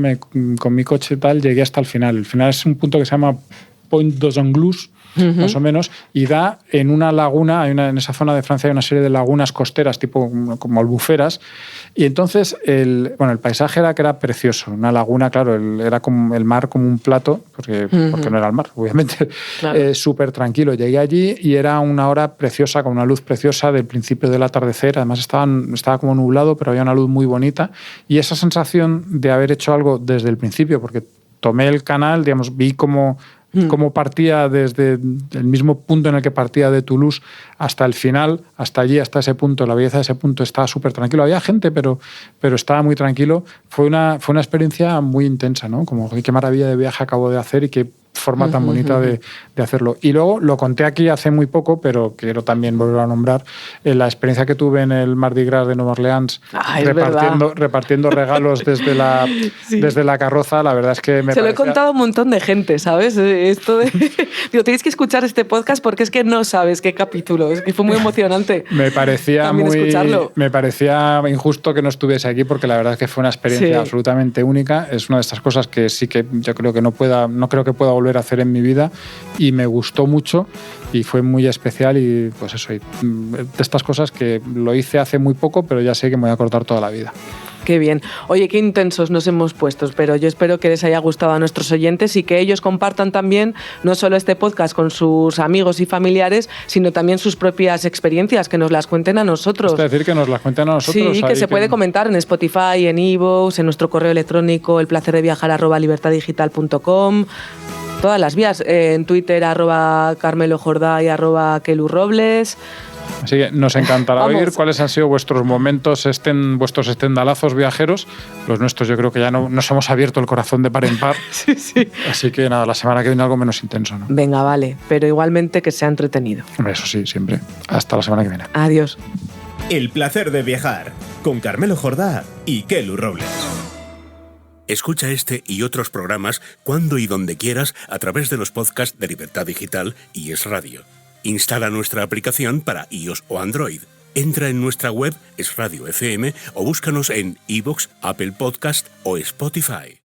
con mi coche tal llegué hasta el final. El final es un punto que se llama Point dos Anglus, más o menos, y da en una laguna, en esa zona de Francia hay una serie de lagunas costeras, tipo como albuferas, y entonces el paisaje era que era precioso, una laguna, claro, era como el mar como un plato, porque no era el mar, obviamente, claro. Súper tranquilo. Llegué allí y era una hora preciosa, con una luz preciosa del principio del atardecer, además estaba como nublado, pero había una luz muy bonita, y esa sensación de haber hecho algo desde el principio, porque tomé el canal, digamos, vi cómo partía desde el mismo punto en el que partía de Toulouse hasta el final, hasta allí, hasta ese punto. La belleza de ese punto estaba súper tranquilo. Había gente, pero estaba muy tranquilo. Fue una experiencia muy intensa, ¿no? Como qué maravilla de viaje acabo de hacer y qué forma tan bonita de hacerlo. Y luego lo conté aquí hace muy poco, pero quiero también volver a nombrar la experiencia que tuve en el Mardi Gras de Nueva Orleans, repartiendo regalos desde la carroza. La verdad es que se lo he contado a un montón de gente, ¿sabes? Esto de... Digo, tenéis que escuchar este podcast porque es que no sabes qué capítulo. Es que fue muy emocionante. Me parecía injusto que no estuviese aquí porque la verdad es que fue una experiencia absolutamente única. Es una de estas cosas que sí que yo creo que no creo que pueda volver volver a hacer en mi vida y me gustó mucho y fue muy especial y pues eso, de estas cosas que lo hice hace muy poco, pero ya sé que me voy a acordar toda la vida. Qué bien. Oye, qué intensos nos hemos puesto, pero yo espero que les haya gustado a nuestros oyentes y que ellos compartan también no solo este podcast con sus amigos y familiares, sino también sus propias experiencias, que nos las cuenten a nosotros. Es decir, que nos las cuenten a nosotros. Sí, que se puede comentar en Spotify, en iVoox, en nuestro correo electrónico elplacerdeviajar@libertadigital.com. Todas las vías, en Twitter @CarmeloJordá y @KeluRobles. Así que nos encantará oír cuáles han sido vuestros momentos, vuestros estendalazos viajeros. Los nuestros yo creo que ya nos hemos abierto el corazón de par en par. Sí. Así que nada, la semana que viene algo menos intenso, ¿no? Venga, vale, pero igualmente que sea entretenido. Eso sí, siempre. Hasta la semana que viene. Adiós. El placer de viajar con Carmelo Jordá y Kelu Robles. Escucha este y otros programas cuando y donde quieras a través de los podcasts de Libertad Digital y Es Radio. Instala nuestra aplicación para iOS o Android. Entra en nuestra web Es Radio FM o búscanos en iVoox, Apple Podcast o Spotify.